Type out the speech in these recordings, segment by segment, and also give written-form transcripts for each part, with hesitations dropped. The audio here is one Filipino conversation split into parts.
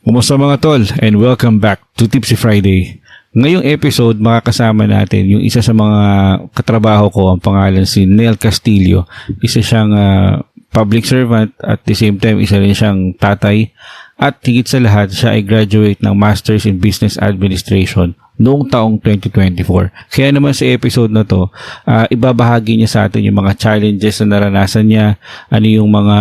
Kumusta mga tol, and welcome back to Tipsy Friday. Ngayong episode, makakasama natin yung isa sa mga katrabaho ko, ang pangalan si Nel Castillo. Isa siyang public servant at the same time isa rin siyang tatay. At higit sa lahat, siya ay graduate ng Masters in Business Administration noong taong 2024. Kaya naman sa episode na to, ibabahagi niya sa atin yung mga challenges na naranasan niya, ano yung mga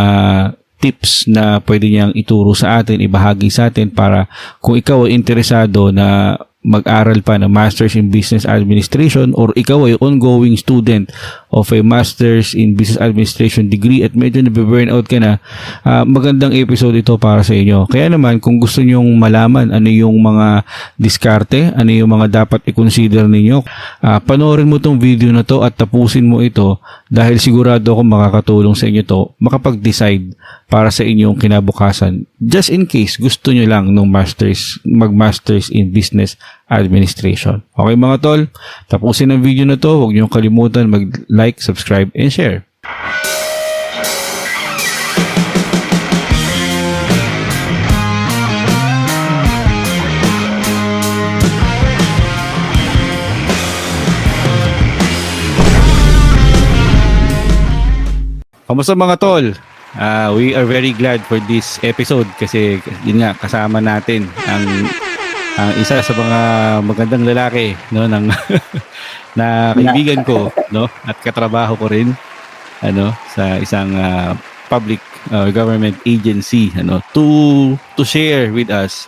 tips na pwede niyang ituro sa atin, ibahagi sa atin para kung ikaw ay interesado na mag-aral pa ng Masters in Business Administration or ikaw ay ongoing student of a Masters in Business Administration degree at medyo nabe-burnout ka na, magandang episode ito para sa inyo. Kaya naman, kung gusto nyong malaman ano yung mga diskarte, ano yung mga dapat i-consider ninyo, panoorin mo tong video na to at tapusin mo ito dahil sigurado ako makakatulong sa inyo to makapag-decide para sa inyong kinabukasan. Just in case gusto nyo lang ng mag-masters in business administration. Okay mga tol, tapusin ang video na to. Huwag nyo kalimutan mag-like, subscribe, and share. Kamusta mga tol? We are very glad for this episode kasi yun nga kasama natin ang isa sa mga magandang lalaki no ng na kaibigan ko no at katrabaho ko rin sa isang public government agency to share with us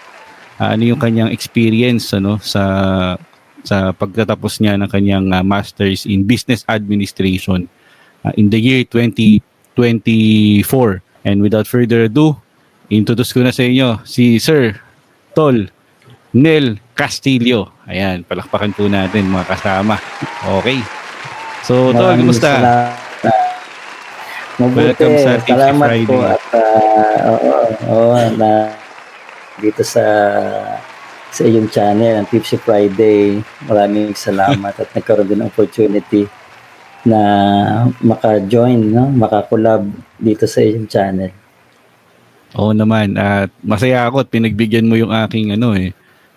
ano yung kanyang experience sa pagtatapos niya ng kanyang Masters in Business Administration in the year 2024. And without further ado, introduce ko na sa inyo si Sir Tol Nel Castillo. Ayan, palakpakan po natin mga kasama. Okay. So, Tol, kumusta? Mabuti. Welcome sa Tipsy Friday. Po at dito sa iyong channel, ang Tipsy Friday. Maraming salamat at nagkaroon din ng opportunity na maka-join, maka-collab dito sa iyong channel. Oo naman. At masaya ako at pinagbigyan mo yung aking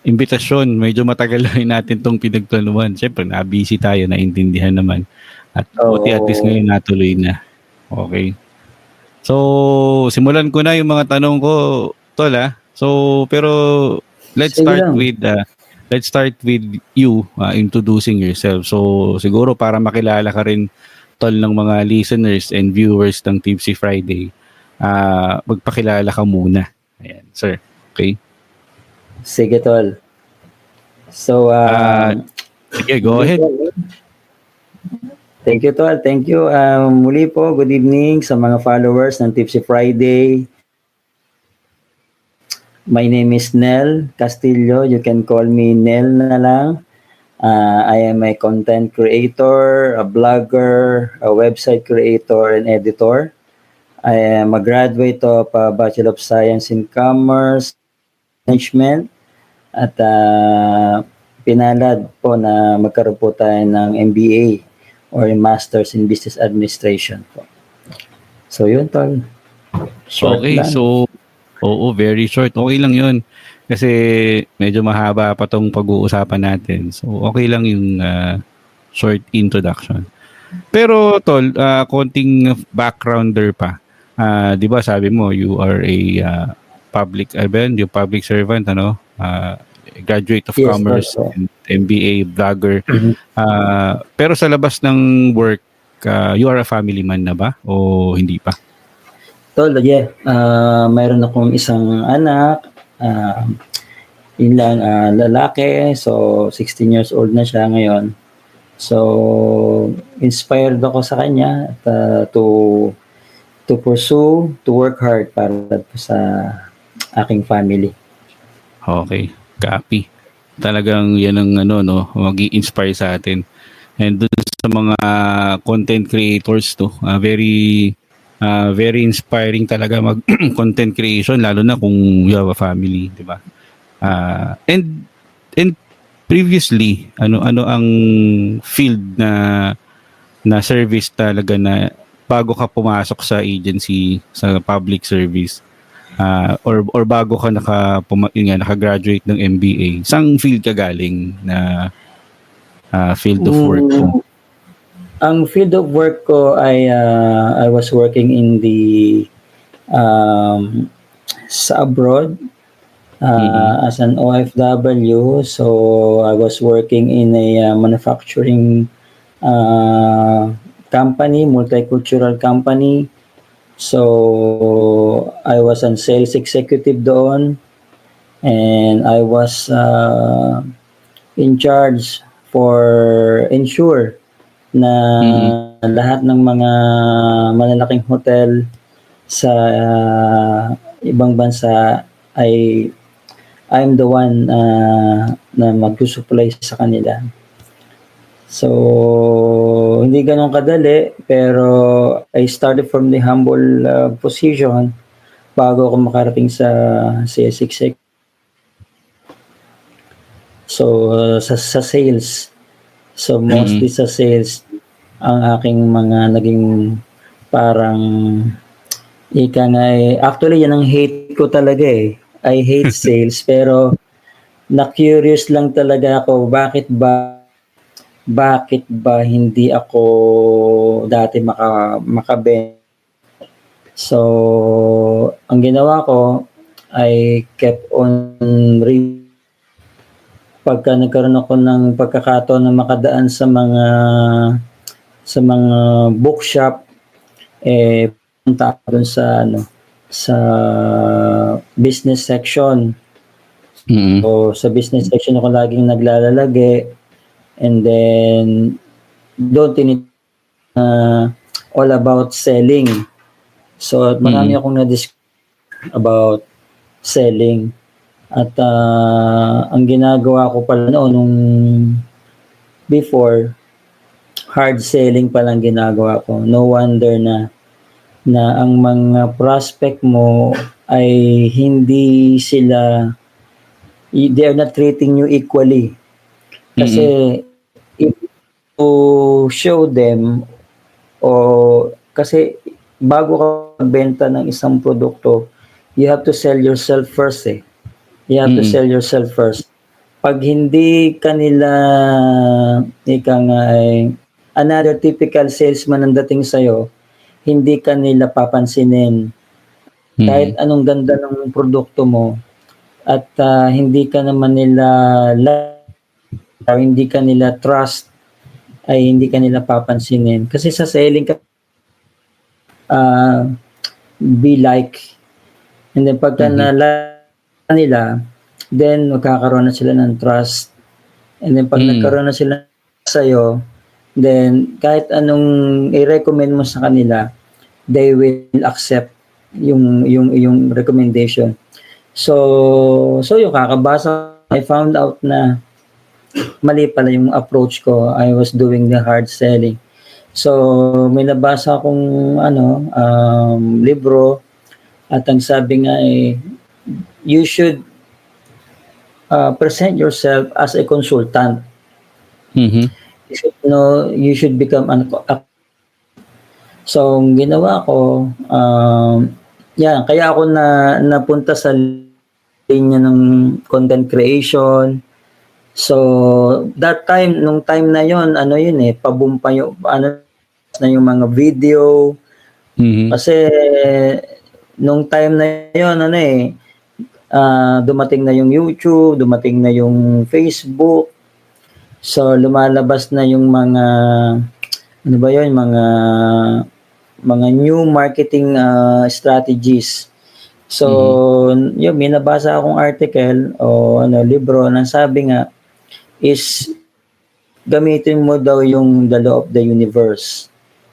imbitasyon. Medyo matagal na rin natin itong pinagplanuhan. Siyempre, na-busy tayo, naintindihan naman. At buti at least ngayon natuloy na. Okay. So, simulan ko na yung mga tanong ko, Tol, So, pero let's start with you introducing yourself. So, siguro para makilala ka rin, Tol, ng mga listeners and viewers ng Tipsy Friday, magpakilala ka muna. Ayan, sir. Okay? Sige, Tol. So, sige, go ahead. Thank you, Tol. Thank you. Muli po, good evening sa mga followers ng Tipsy Friday. My name is Nel Castillo. You can call me Nel na lang. I am a content creator, a blogger, a website creator, and editor. I am a graduate of Bachelor of Science in Commerce Management at pinalad po na magkaroon po tayo ng MBA or Masters in Business Administration po. So yun, Tol. Short okay, lang. So oo, very short. Okay lang yun. Kasi medyo mahaba pa tong pag-uusapan natin. So okay lang yung short introduction. Pero Tol, konting backgrounder pa. 'Di ba sabi mo you are a public servant graduate of commerce and MBA blogger. Pero sa labas ng work, you are a family man na ba o hindi pa? Tol, mayroon akong isang anak, yun lang, lalaki, so 16 years old na siya ngayon. So, inspired ako sa kanya to pursue, to work hard para sa aking family. Okay, copy. Talagang yan ang mag-i-inspire sa atin. And dun sa mga content creators very inspiring talaga mag content creation lalo na kung you have a family, 'di ba? And previously ano ang field na service talaga na bago ka pumasok sa agency sa public service Or bago ka naka-graduate ng MBA, saan field ka galing na field of work mo? Ang field of work ko ay I was working in the sa abroad as an OFW. So I was working in a manufacturing company, multicultural company. So I was a sales executive doon, and I was in charge for ensure na lahat ng mga malalaking hotel sa ibang bansa ay I'm the one na mag-supply sa kanila. So, hindi ganun kadali, pero I started from the humble position bago ako makarating sa sales exec. So, sa sales. So, mostly sa sales, ang aking mga naging parang actually, yan ang hate ko talaga eh. I hate sales, pero na-curious lang talaga ako, bakit ba hindi ako dati makabenta. So, ang ginawa ko, I kept on pagka nagkaroon ako ng pagkakataon na makadaan sa mga bookshop, punta ako dun sa business section. So, sa business section ako laging naglalalagi, and then doon all about selling. So, marami akong na-discuss about selling. At ang ginagawa ko pala nung before, hard selling palang ginagawa ko. No wonder na ang mga prospect mo ay hindi sila, they are not treating you equally. Kasi if you show them, kasi bago ka magbenta ng isang produkto, you have to sell yourself first eh. You have to sell yourself first. Pag hindi kanila, another typical salesman ang dating sa'yo, hindi kanila papansinin. Kahit anong ganda ng produkto mo, at hindi ka naman hindi ka nila trust, ay hindi ka nila papansinin. Kasi sa selling ka, be like, and then pagka nila, then magkakaroon na sila ng trust. And then pag nagkaroon na sila sa'yo, then kahit anong i-recommend mo sa kanila, they will accept yung recommendation. So yung kakabasa, I found out na mali pala yung approach ko. I was doing the hard selling. So may nabasa akong libro, at ang sabi nga you should present yourself as a consultant. You should become so ang ginawa ko, kaya ako napunta sa linya ng content creation. So that time, nung time na yon, pabumpa yung na yung mga video. Kasi nung time na yon, dumating na yung YouTube, dumating na yung Facebook. So lumalabas na yung mga mga new marketing strategies. So may nabasa akong article o libro na sabi nga is gamitin mo daw yung the law of the universe.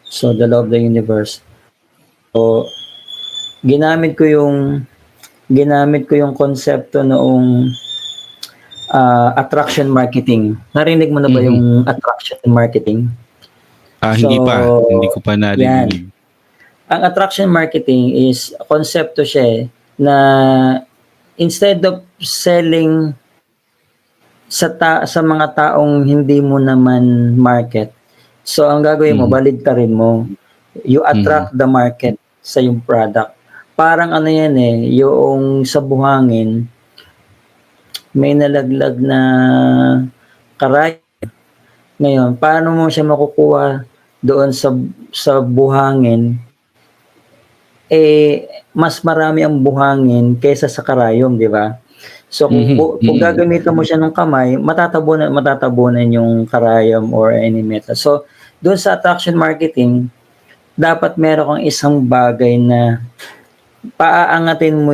So the law of the universe. So ginamit ko yung konsepto noong attraction marketing. Narinig mo na ba yung attraction marketing? Hindi ko pa narinig. Ang attraction marketing is konsepto siya na instead of selling sa mga taong hindi mo naman market, so ang gagawin mo, baligtarin mo. You attract the market sa yung product. parang ano yan yung sa buhangin, may nalaglag na karay. Ngayon, paano mo siya makukuha doon sa buhangin? Mas marami ang buhangin kaysa sa karayom, di ba? So kung gagamitan mo siya ng kamay, matatabunan yung karayom or any metal. So doon sa attraction marketing, dapat meron kang isang bagay na paaangatin mo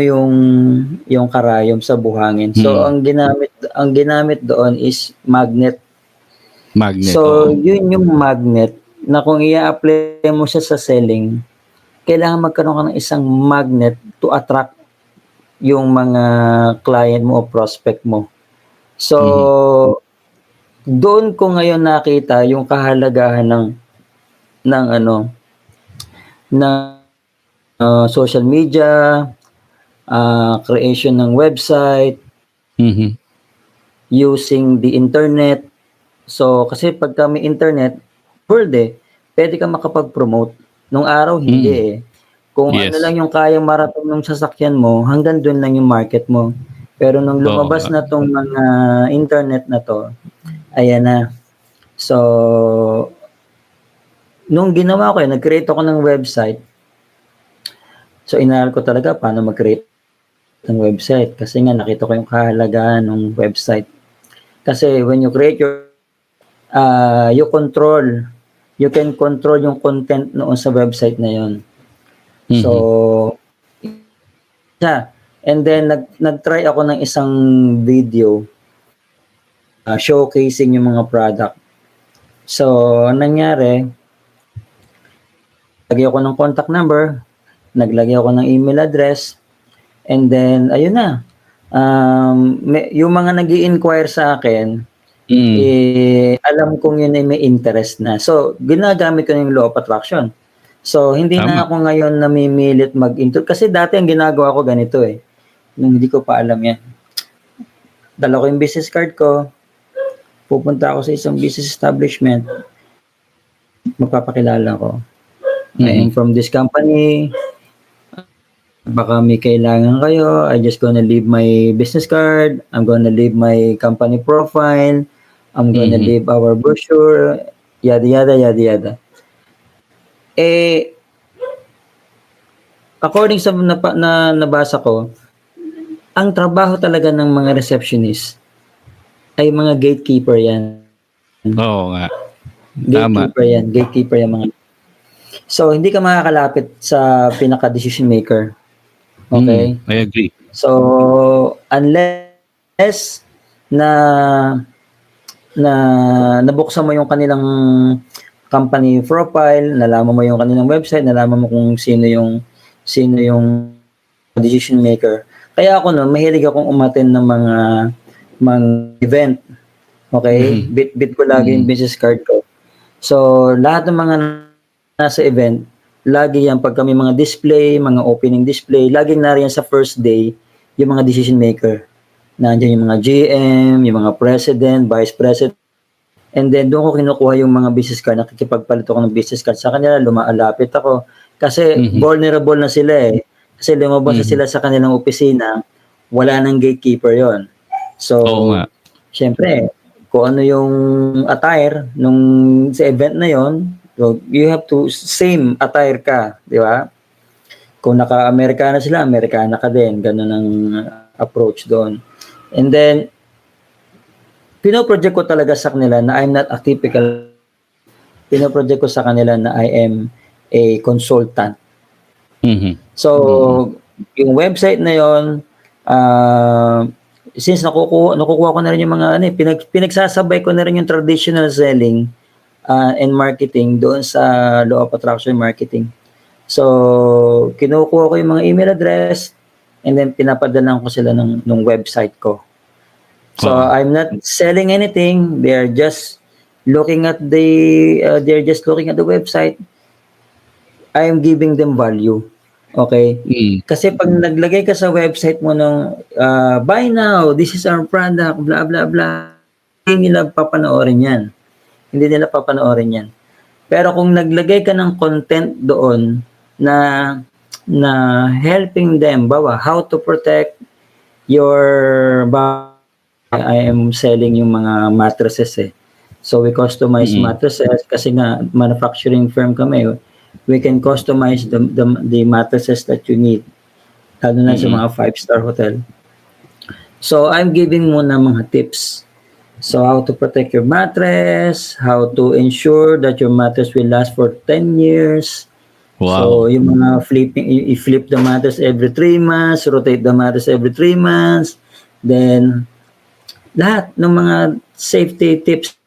yung karayom sa buhangin. So ang ginamit doon is magnet. Magnet. So yun yung magnet na kung i-apply mo siya sa selling, kailangan magkaroon ka ng isang magnet to attract yung mga client mo o prospect mo. So, doon ko ngayon nakita yung kahalagahan ng social media, creation ng website, using the internet. So, kasi pagka may internet, world pwede ka makapag-promote. Nung araw, hindi Kung ano lang yung kayang marating ng sasakyan mo, hanggang doon lang yung market mo. Pero nung lumabas na tong mga internet na to, ayan na. So, nung ginawa ko nag-create ako ng website. So, inaral ko talaga paano mag-create ng website. Kasi nga, nakita ko yung kahalagahan ng website. Kasi when you create you can control yung content noon sa website na yon. So, and then nag-try ako ng isang video showcasing yung mga product. So, nangyari, naglagay ako ng contact number, naglagay ako ng email address, and then, ayun na. Yung mga nag-i-inquire sa akin, alam kong yun ay may interest na. So, ginagamit ko yung law of attraction. So, hindi na ako ngayon namimilit mag-intro. Kasi dati ang ginagawa ko ganito Nung hindi ko pa alam yan. Dala ko yung business card ko. Pupunta ako sa isang business establishment. Magpapakilala ko. I am from this company. Baka may kailangan kayo. I just gonna leave my business card. I'm gonna leave my company profile. I'm gonna leave our brochure. Yada, yada, yada, yada. According sa nabasa ko, ang trabaho talaga ng mga receptionist ay mga gatekeeper yan. Oo nga. Gatekeeper yan mga. So, hindi ka makakalapit sa pinaka-decision maker. Okay? I agree. So, unless nabuksan mo yung kanilang company profile, nalaman mo yung kanilang website, nalaman mo kung sino yung decision maker. Kaya ako mahilig akong umattend ng mga event. Okay? Bit ko lagi yung business card ko. So, lahat ng mga nasa event, lagi yan pag kami mga display, mga opening display, laging nariyan sa first day yung mga decision maker. Nandiyan yung mga GM, yung mga president, vice president. And then, doon ko kinukuha yung mga business card, nakikipagpalit ako ng business card. Sa kanila, lumaalapit ako. Kasi vulnerable na sila Kasi lumabas na sila sa kanilang opisina, wala nang gatekeeper yon. So, syempre, kung ano yung attire sa event na yon, so you have to same attire ka, di ba? Kung naka-Amerikana sila, Amerikana ka din. Ganun ang approach doon. And then, pinoproject ko talaga sa kanila na I'm not a typical. Pinoproject ko sa kanila na I am a consultant. So, yung website na yon, since nakukuha ko na rin yung mga pinagsasabay ko na rin yung traditional selling and marketing doon sa law of attraction marketing. So, kinukuha ko yung mga email address and then pinapadalan ko sila ng website ko. So, I'm not selling anything. They're just looking at the website. I am giving them value. Okay? Kasi pag naglagay ka sa website mo ng buy now, this is our product, blah, blah, blah, hindi nila papanoorin yan. Hindi nila papanoorin yan. Pero kung naglagay ka ng content doon na na helping them, bawa, how to protect your body. I am selling yung mga mattresses eh. So we customize mattresses kasi nga manufacturing firm kami. We can customize the mattresses that you need. Lalo na sa mga 5-star hotel. So I'm giving muna mga tips. So how to protect your mattress, how to ensure that your mattress will last for 10 years. So, yung mga flipping, i-flip the mattress every 3 months, rotate the mattress every 3 months, then, lahat ng mga safety tips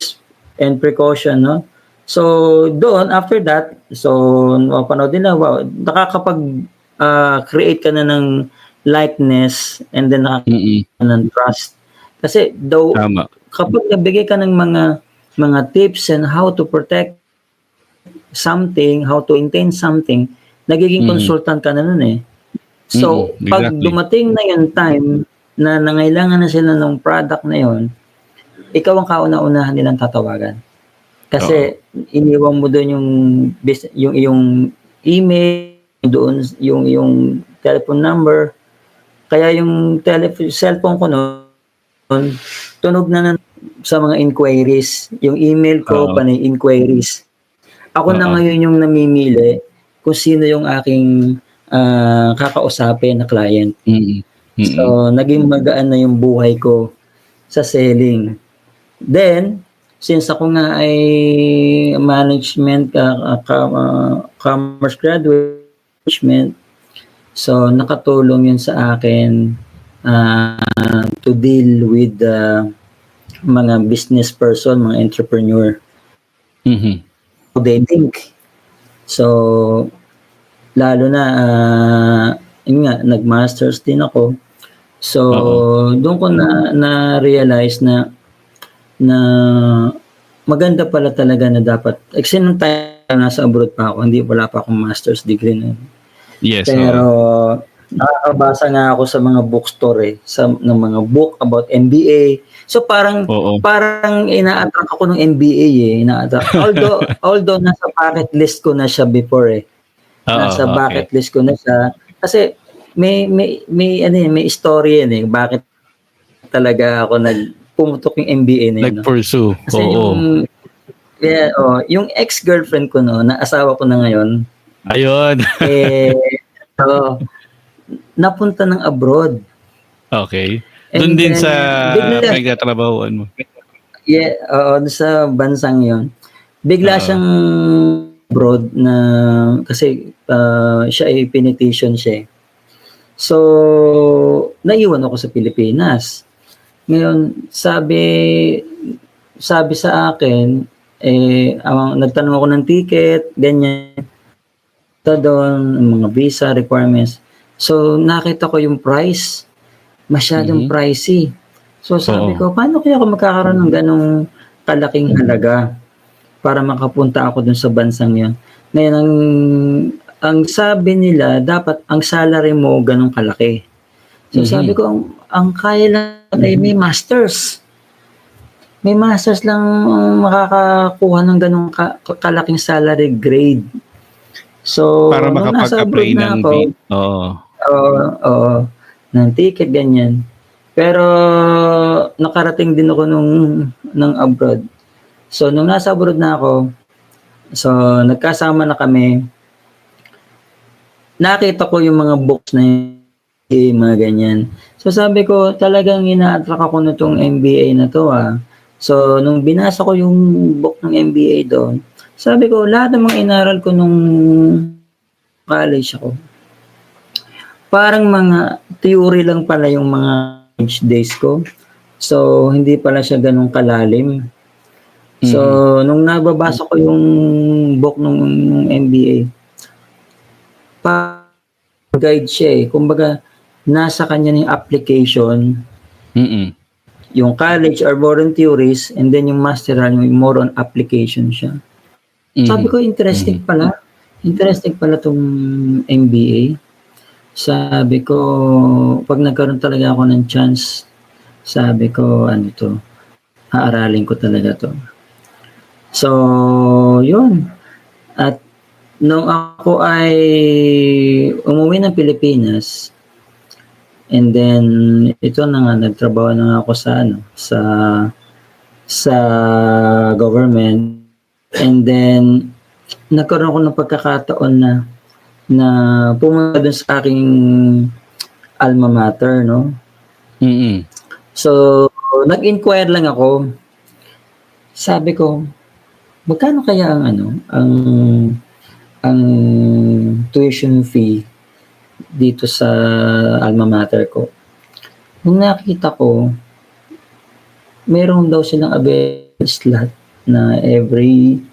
and precaution, no? So, doon, after that, so, mapanood nila, wow, nakakapag-create ka na ng likeness and then nakakapag ng trust. Kasi, though, kapag nabigay ka ng mga tips and how to protect something, how to maintain something, nagiging consultant ka na nun eh. So, pag dumating na yung time na nangailangan na sila ng product na yun, ikaw ang kauna-unahan nilang tatawagan. Kasi iniwan mo doon yung email, doon yung telephone number. Kaya yung cellphone ko noon, tunog na sa mga inquiries. Yung email ko, panay inquiries. Ako na ngayon yung namimili kung sino yung aking kakausapin na client. So, naging magaan na yung buhay ko sa selling. Then, since ako nga ay management, commerce graduate, so nakatulong yun sa akin to deal with mga business person, mga entrepreneur. They think. So, lalo na, yun nga, nag-masters din ako. So, doon ko na-realize na maganda pala talaga na dapat, kasi nung time nasa abroad pa ako, wala pa akong master's degree na. Yes. Pero, nakakabasa nga ako sa mga bookstore ng mga book about MBA. So parang ina-attract ako ng MBA although nasa bucket list ko na siya before eh. Nasa bucket list ko na siya kasi may story yan eh bakit talaga ako pumutok yung MBA na yun. Nag-pursue. Kasi yung ex-girlfriend ko na asawa ko na ngayon. Ayun. Napunta ng abroad. Okay. Doon din sa pinagtatrabahuan mo. Yeah, sa bansang yon. Bigla siyang abroad na kasi siya ay pinetition siya. So, naiwan ako sa Pilipinas. Ngayon, sabi sa akin, nagtanong ako ng ticket, ganyan. Ito doon, mga visa requirements. So, nakita ko yung price. Masyadong pricey. So sabi ko, paano kaya ako magkakaroon ng ganong kalaking halaga para makapunta ako dun sa bansang yun? Ngayon, ang sabi nila, dapat ang salary mo ganong kalaki. So sabi ko, ang kaya lang ay may masters. May masters lang makakakuha ng ganong kalaking salary grade. So, para makapag-apply ng ng ticket, ganyan. Pero, nakarating din ako ng abroad. So, nung nasa abroad na ako, so, nagkasama na kami, nakita ko yung mga books na yung mga ganyan. So, sabi ko, talagang ina-attract ako na itong MBA na to So, nung binasa ko yung book ng MBA doon, sabi ko, lahat ng mga inaral ko nung college ako, parang mga theory lang pala yung mga college days ko. So, hindi pala siya ganun kalalim. So, nung nababasa ko yung book ng MBA, guide siya eh. Kumbaga, nasa kanya yung application, yung college are more on theories, and then yung masteral, yung more on application siya. Sabi ko, interesting pala. Interesting pala tong MBA. Sabi ko, pag nagkaroon talaga ako ng chance, sabi ko, aaralin ko talaga to. So, yun. At nung ako ay umuwi ng Pilipinas, and then ito na nga, nagtrabaho na nga ako sa sa government, and then nagkaroon ako ng pagkakataon na pumunta dun sa aking alma mater, no? Mm-mm. So, nag-inquire lang ako. Sabi ko, magkano kaya ang tuition fee dito sa alma mater ko? Nung nakita ko, meron daw silang available slot na every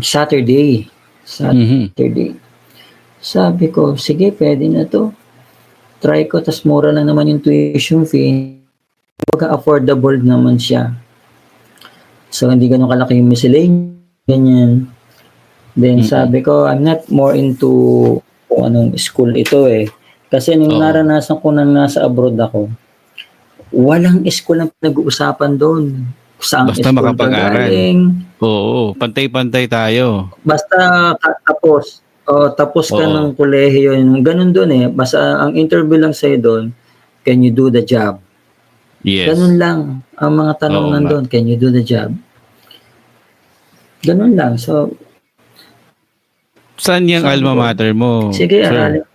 Saturday. Saturday. Sabi ko, sige, pwede na to. Try ko, tas mura lang naman yung tuition fee. Affordable naman siya. So, hindi ganun kalaki yung miscellaneous, ganyan. Then, sabi ko, I'm not more into kung anong school ito eh. Kasi nung naranasan ko nang nasa abroad ako, walang school na pinag-uusapan doon. Saan Basta school makapag-aral. galing. Oo, pantay-pantay tayo. Basta tapos. Tapos ka ng kolehiyo. Ganun doon eh. Basta ang interview lang sa'yo doon, can you do the job? Yes. Ganun lang. Ang mga tanong nandun, can you do the job? Ganun lang. So, saan yung alma mater mo? sige, sir? aralin.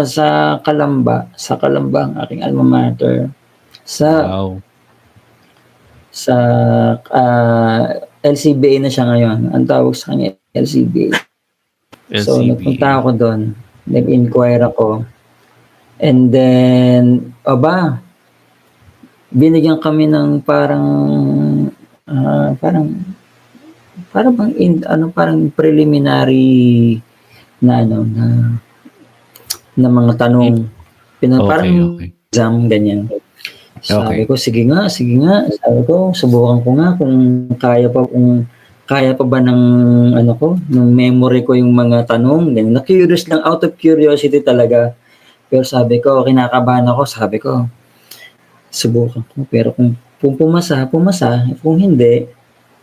Sa Calamba ang aking alma mater. Wow. Sa LCBA na siya ngayon. Ang tawag sa kanya LCBA. So, LCB. nagpunta ako doon. Nag-inquire ako. And then, binigyan kami ng parang preliminary na na mga tanong. Parang exam, ganyan. Sabi ko, sige nga. Sabi ko, subukan ko nga kung kaya pa ba ng ng memory ko yung mga tanong. Ganyan. Na-curious lang, out of curiosity talaga. Pero sabi ko, kinakabahan ako. Sabi ko, subukan ko. Pero kung pumasa. Kung hindi,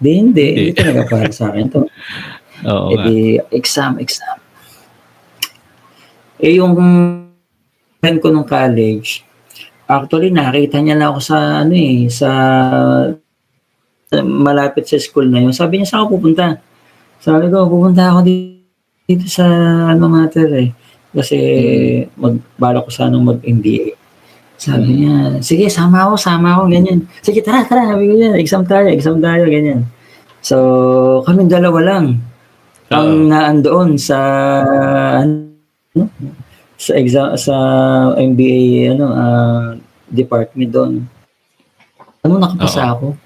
hindi talaga para sa akin to. Oo. Exam. Yung friend ko nung college, actually nakita niya lang ako sa malapit sa school na yun. Sabi niya, saan ako pupunta? Sabi ko, pupunta ako dito sa alma mater eh. Kasi balak ko sanang mag-MBA. Sabi niya, sige, sama ako, ganyan. Sige, tara, sabi ko niya, exam tayo, ganyan. So, kami dalawa lang ang naandoon sa exam, sa MBA department doon. Nakapasa ako.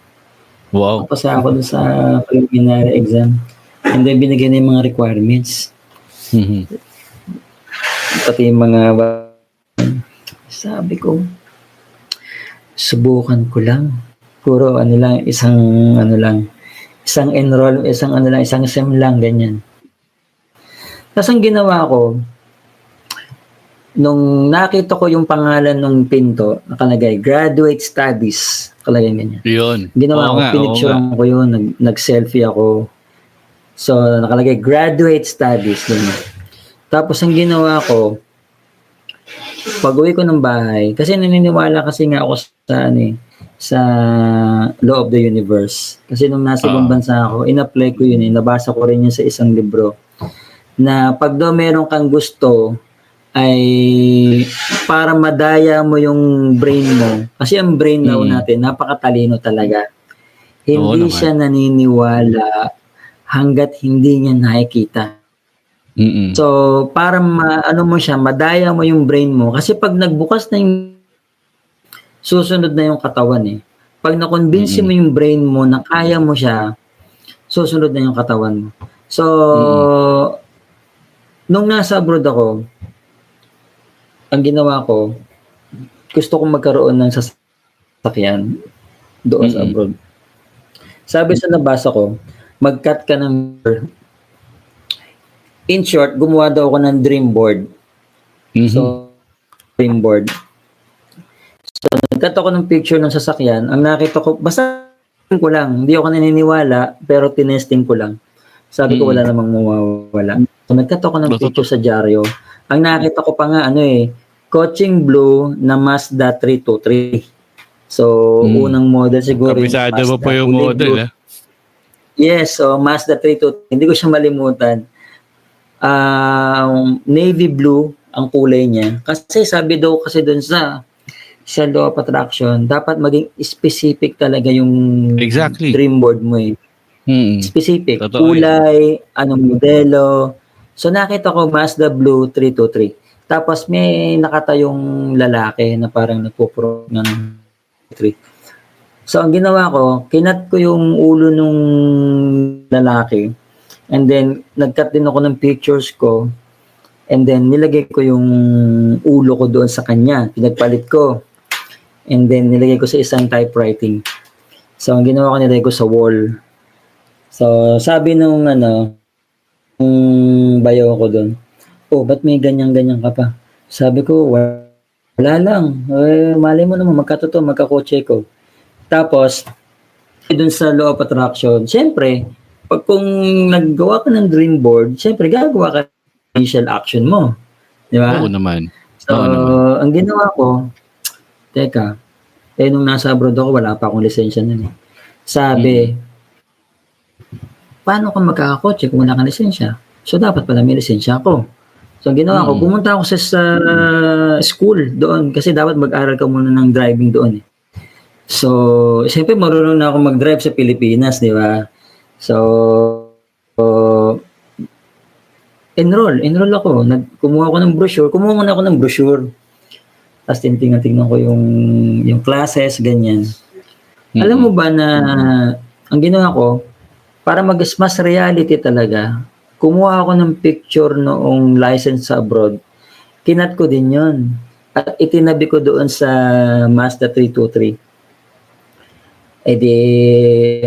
Wow. Nakapasa ako doon sa preliminary exam. And then binigyan niya yung mga requirements. Pati yung mga sabi ko, subukan ko lang. Puro isang sem lang, ganyan. Tapos ang ginawa ko, nung nakita ko yung pangalan ng pinto, nakalagay, graduate studies. Nakalagay ganyan. Yun. Ginawa ko, pinicturean ko yun, nag-selfie ako. So, nakalagay, graduate studies. Ganyan. Tapos ang ginawa ko, pag-uwi ko ng bahay, kasi naniniwala kasi nga ako sa law of the universe. Kasi nung nasa ibang bansa ako, in-apply ko yun, nabasa ko rin yun sa isang libro, na pag daw meron kang gusto, ay para madaya mo yung brain mo. Kasi ang brain natin, napakatalino talaga. Hindi siya naniniwala hanggat hindi niya nakikita. So, para madaya mo yung brain mo. Kasi pag nagbukas na yung susunod na yung katawan eh. Pag na-convince mo yung brain mo na kaya mo siya, susunod na yung katawan mo. So, nung nasa abroad ako, ang ginawa ko, gusto kong magkaroon ng sasakyan doon sa abroad. Sabi sa nabasa ko, mag-cut ka ng... In short, gumawa daw ako ng dream board. So, dream board. So, nag-cut ako ng picture ng sasakyan. Ang nakita ko, basta ko lang, hindi ako naniniwala, pero tinesting ko lang. Sabi ko, wala namang mawawala. So, nagkat ako ng picture sa dyaryo. Ang nakita ko pa nga, coaching blue na Mazda 323. So, unang model siguro. Kabisado mo pa yung model, Yes, so Mazda 323. Hindi ko siya malimutan. Navy blue ang kulay niya. Kasi sabi daw kasi dun sa law of attraction, dapat maging specific talaga yung dream board mo eh. Specific. Totoo Kulay, anong modelo. So nakita ko Mazda Blue 323. Tapos may nakatayong lalaki na parang nagpo-pro ng 3. So ang ginawa ko, kinat ko yung ulo nung lalaki. And then nagcut din ako ng pictures ko. And then nilagay ko yung ulo ko doon sa kanya. Pinagpalit ko. And then nilagay ko sa isang typewriting. So ang ginawa ko, nilagay ko sa wall. So, sabi nung bayo ko doon, ba't may ganyan-ganyan ka pa? Sabi ko, wala lang. Malay mo naman, magkatotoo, magkakotse ko. Tapos, doon sa law of attraction, syempre, kung naggawa ka ng dream board, syempre, gagawa ka ng initial action mo. Di ba? Oo naman. So, ang ginawa ko, teka, nung nasa abroad ako, wala pa akong lisensya nun eh. Sabi, paano ka magkakakotse kung wala kang lisensya? So, dapat pala may lisensya ako. So, ang ginawa ko, pumunta ako sa school doon kasi dapat mag-aral ka muna ng driving doon eh. So, siyempre marunong na ako mag-drive sa Pilipinas, di ba? So, enroll ako. Kumuha ako ng brochure. Tapos tingnan ko yung classes, ganyan. Alam mo ba na ang ginawa ko, para mas reality talaga, kumuha ako ng picture noong license sa abroad. Kinat ko din yon at itinabi ko doon sa Mazda 323.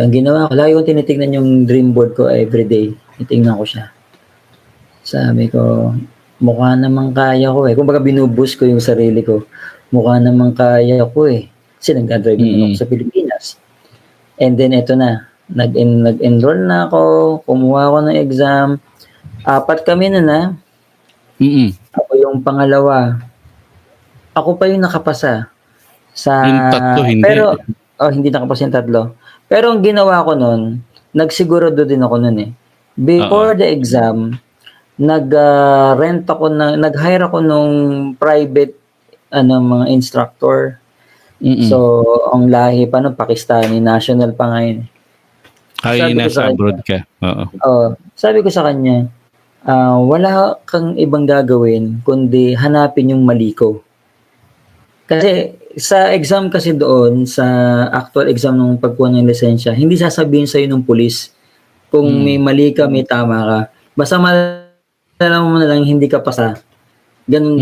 Ang ginawa ko, lagi kong tinitingnan yung dream board ko everyday. Titingnan ko siya. Sabi ko, mukha namang kaya ko eh. Kumbaga binuboost ko yung sarili ko. Mukha namang kaya ko eh. Kasi nag-drive ako sa Pilipinas. And then ito na. Nag-enroll na ako, kumuha ako ng exam. 4 kami na. Ako yung pangalawa. Ako pa yung nakapasa. Yung tatlo, hindi. Pero, hindi nakapasa yung 3. Pero ang ginawa ko nun, nagsigurado din ako nun eh. Before the exam, nag-hire ako nung private mga instructor. So, ang lahi pa nun, Pakistani, national pa ngayon. Nasa abroad ka. Sabi ko sa kanya, wala kang ibang gagawin kundi hanapin yung mali ko. Kasi sa exam kasi doon, sa actual exam ng pagkuha ng lisensya, hindi sasabihin sa'yo ng pulis kung may mali ka, may tama ka. Basta malalaman mo na lang hindi ka pasa. Ganun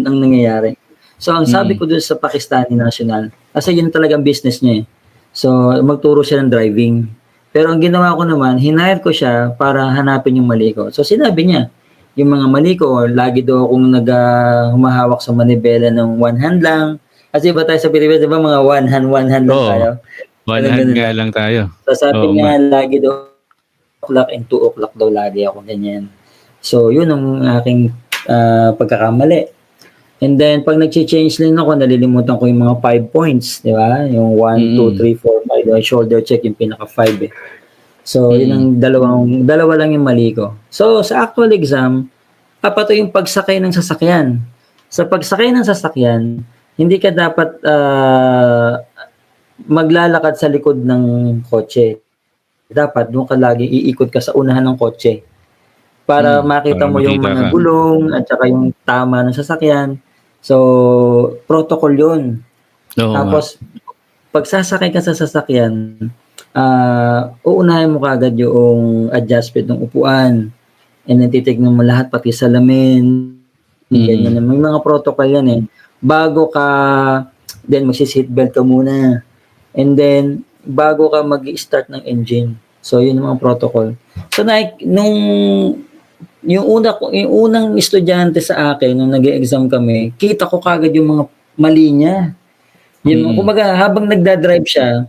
ang nangyayari. So, ang sabi ko doon sa Pakistani National, kasi yun talagang business niya eh. So, magturo siya ng driving. Pero ang ginawa ko naman, hinire ko siya para hanapin yung mali ko. So sinabi niya, yung mga mali ko, lagi daw akong humahawak sa manibela ng one hand lang. Kasi ba tayo sa Pilipinas, di ba mga one hand lang tayo? One hand nga lang tayo. So sabi niya, lagi daw 2 o'clock and 2 o'clock daw lagi ako ganyan. So yun ang aking pagkakamali. And then, pag nag-change lane ako, nalilimutan ko yung mga 5 points, di ba? Yung 1, 2, 3, 4, 5, yung shoulder check, yung pinaka-5 eh. So, yun ang dalawa lang yung mali ko. So, sa actual exam, papato yung pagsakay ng sasakyan. Sa pagsakay ng sasakyan, hindi ka dapat maglalakad sa likod ng kotse. Dapat, doon ka lagi iikot ka sa unahan ng kotse. Para makita mo yung mga gulong at saka yung tama ng sasakyan. So, protocol yun. Tapos, pag sasakay ka sa sasakyan, uunahin mo kagad yung adjustment ng upuan. And then, titignan mo lahat, pati salamin. Ganyan. May mga protocol yan eh. Bago ka, then magsi-seatbelt ka muna. And then, bago ka mag-start ng engine. So, yun yung mga protocol. So, yung unang estudyante sa akin nung nag-exam kami, kita ko kagad yung mga mali niya. Kumbaga, habang nagda-drive siya,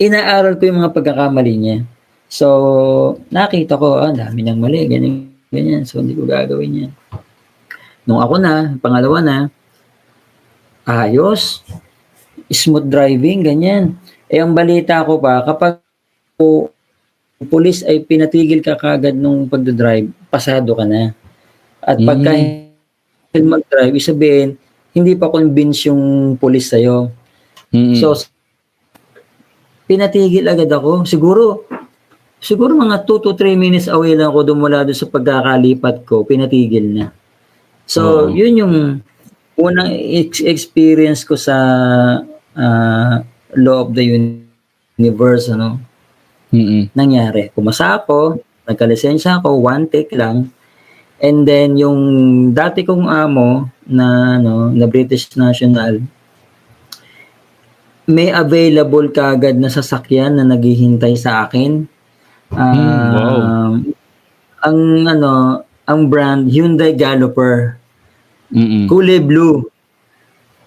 inaaral ko yung mga pagkakamali niya. So, nakita ko, ang dami niyang mali, ganyan, ganyan. So, hindi ko gagawin yan. Nung ako na, pangalawa na, ayos, smooth driving, ganyan. Eh, ang balita ko pa, kapag pulis ay pinatigil ka kagad nung pagdadrive, pasado ka na. At pagka mag-drive, sabihin, hindi pa convince yung pulis sa'yo. So, pinatigil agad ako. Siguro mga 2 to 3 minutes away lang ako dumula doon sa pagkakalipat ko, pinatigil na. So, yun yung unang experience ko sa law of the universe, ano? Nangyari. Pumasa ako, nagkalisensya ako, 1 take lang. And then, yung dati kong amo na British national, may available kagad na sasakyan na naghihintay sa akin. Wow. Ang brand Hyundai Galloper. Kulay blue.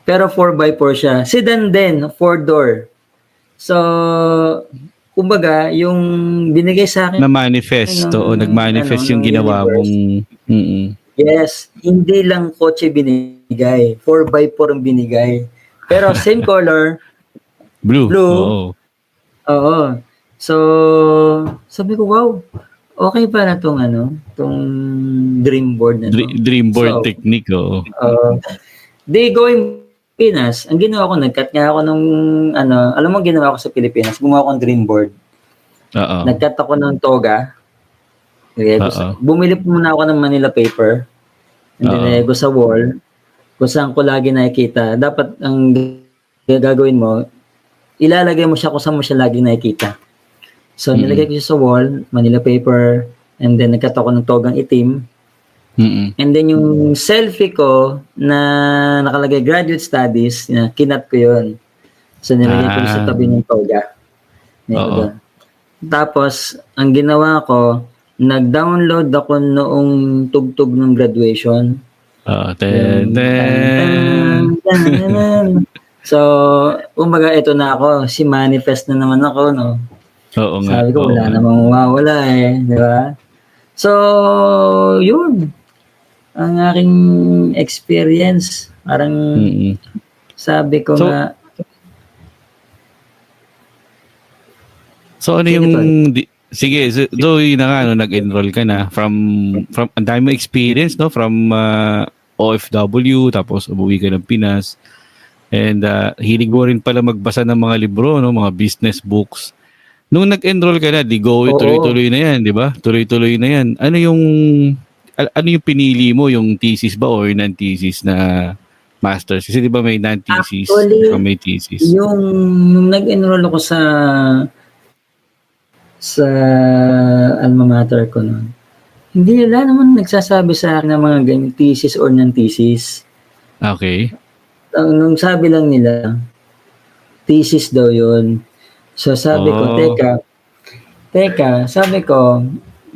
Pero 4x4 siya. Sedan din, 4-door. So, kumbaga, yung binigay sa akin Na manifest, o nagmanifest yung ginawa mong Yes, hindi lang kotse binigay, 4x4 ang binigay. Pero same color, blue. Blue. Oo. So, sabi ko, wow, okay pa na tong dream board na to. Dream board So, technique, oo. They going Pilipinas, ang ginawa ko, nag-cut nga ako ng, alam mo ginawa ko sa Pilipinas, gumawa ko ng dream board. Oo. Nag-cut ako ng toga. Bumili po muna ako ng Manila paper. And then, ko sa wall, kung saan ko lagi nakikita. Dapat, ang gagawin mo, ilalagay mo siya kung saan mo siya lagi nakikita. So, nilagay ko siya sa wall, Manila paper, and then nag-cut ako ng togang itim. And then yung selfie ko na nakalagay graduate studies, kinat ko yun. So nilagay ko sa tabi ng toga. Tapos, ang ginawa ko, nag-download ako noong tugtog ng graduation. So, kumbaga ito na ako, si manifest na naman ako, no? Oo nga. Sabi ko, wala namang mawawala eh, di ba? So, yun. Ang aking experience, parang sabi ko nga. So ano yung sige, so yun na nga, nag-enroll ka na from ang dami mo experience, no, from OFW, tapos umuwi ka ng Pinas, and hilig mo rin pala magbasa ng mga libro, no, mga business books. Nung nag-enroll ka na, tuloy-tuloy na yan, di ba? Tuloy-tuloy na yan. Ano yung pinili mo, yung thesis ba or non-thesis na master's? Kasi di ba may non-thesis, may thesis? Yung nag-enroll ako sa alma mater ko noon, hindi nila naman nagsasabi sa akin ng mga ganyan thesis or non-thesis. Okay. Nung sabi lang nila, thesis daw yun. So sabi ko, teka, sabi ko,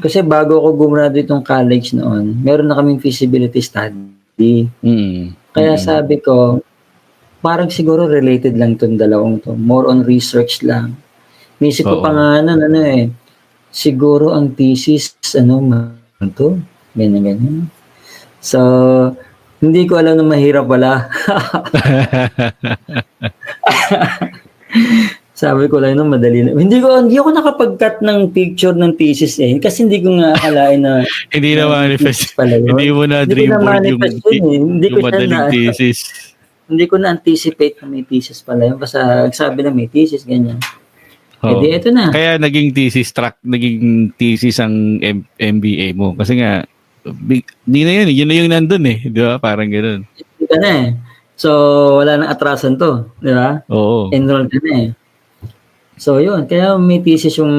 kasi bago ako gumraduate ng college noon, meron na kaming feasibility study. Kaya sabi ko, parang siguro related lang itong dalawang to. More on research lang. Nisip ko pa nga siguro ang thesis, ganyan. So, hindi ko alam na mahirap wala. Sabi ko lang madali na. Hindi ako nakapag-cut ng picture ng thesis kasi hindi ko nga akalain na hindi na manifest pala yun. Hindi mo na dream board yung madaling thesis. Hindi ko na-anticipate na may thesis pala yun. Basta sabi na may thesis, ganyan. Di ito na. Kaya naging thesis ang MBA mo. Kasi nga, di na yun. Yun na yung nandun eh. Di ba? Parang gano'n. Hindi ka na eh. So, wala nang atrasan to. Di ba? Oo. Enroll ka na eh. So, yun. Kaya may thesis yung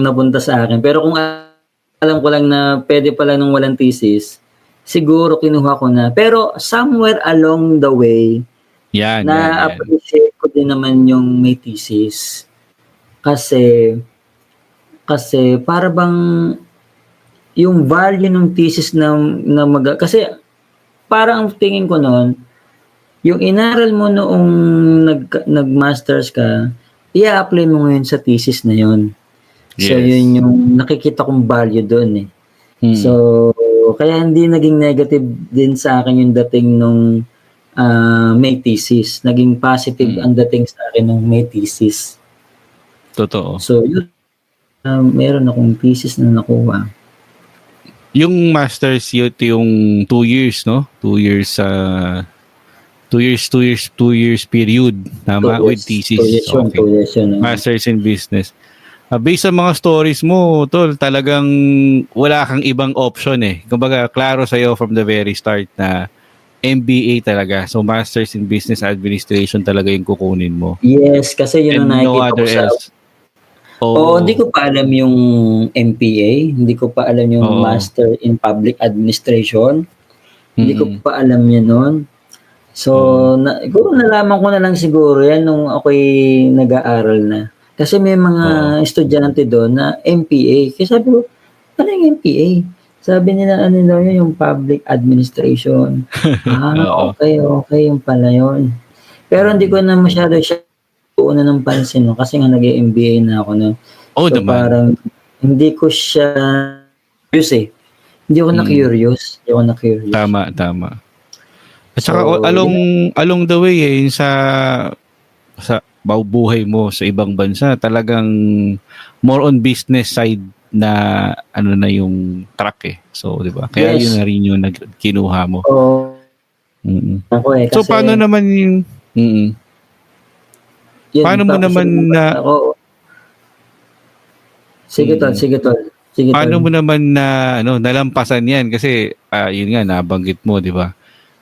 napunta sa akin. Pero kung alam ko lang na pwede pala nung walang thesis, siguro kinuha ko na. Pero somewhere along the way, na-appreciate ko din naman yung may thesis. Kasi para bang yung value ng thesis kasi parang ang tingin ko noon, yung inaral mo noong nag-masters ka, i-apply mo ngayon sa thesis na yun. So, Yes. yun yung nakikita kong value doon eh. Mm. So, kaya hindi naging negative din sa akin yung dating nung may thesis. Naging positive ang dating sa akin nung may thesis. Totoo. So, yun. Meron akong thesis na nakuha. Yung master's yung 2 years, no? 2 years 2 years period. Tama? 2 years, With thesis. 2 years yun, Okay. 2 years yun. Master's in business. Based sa mga stories mo, tol, talagang wala kang ibang option eh. Kumbaga, klaro sa'yo from the very start na MBA talaga. So, Master's in Business Administration talaga yung kukunin mo. Yes, kasi yun And ang no nakikita other ko sa... else. Oo, hindi ko pa alam yung MPA, hindi ko pa alam yung Oo. Master in Public Administration, hindi ko pa alam yan nun. So, siguro nalaman ko na lang siguro yan nung ako'y nag-aaral na. Kasi may mga estudyante doon na MPA. Kaya sabi ko, ano yung MPA? Sabi nila, ano daw yun, yung Public Administration. Oo. Okay, yung pala yun. Pero hindi ko na masyado siya una ng pansin, no? Kasi nga nag-MBA na ako, no? Oh, So, naman. parang hindi ko siya curious eh. Hindi ako na-curious. Hindi ako na-curious. Tama. At saka So, along the way eh, sa buhay mo sa ibang bansa, talagang more on business side na ano na yung track eh. So, di ba? Kaya Yes. yun na rin yung kinuha mo. Oo. Ako eh. Kasi, So, paano naman yung... yun, paano mo tapos naman yung- na- Ako, sige tol. Paano mo naman na nalampasan yan? Kasi, yun nga, nabanggit mo, di ba?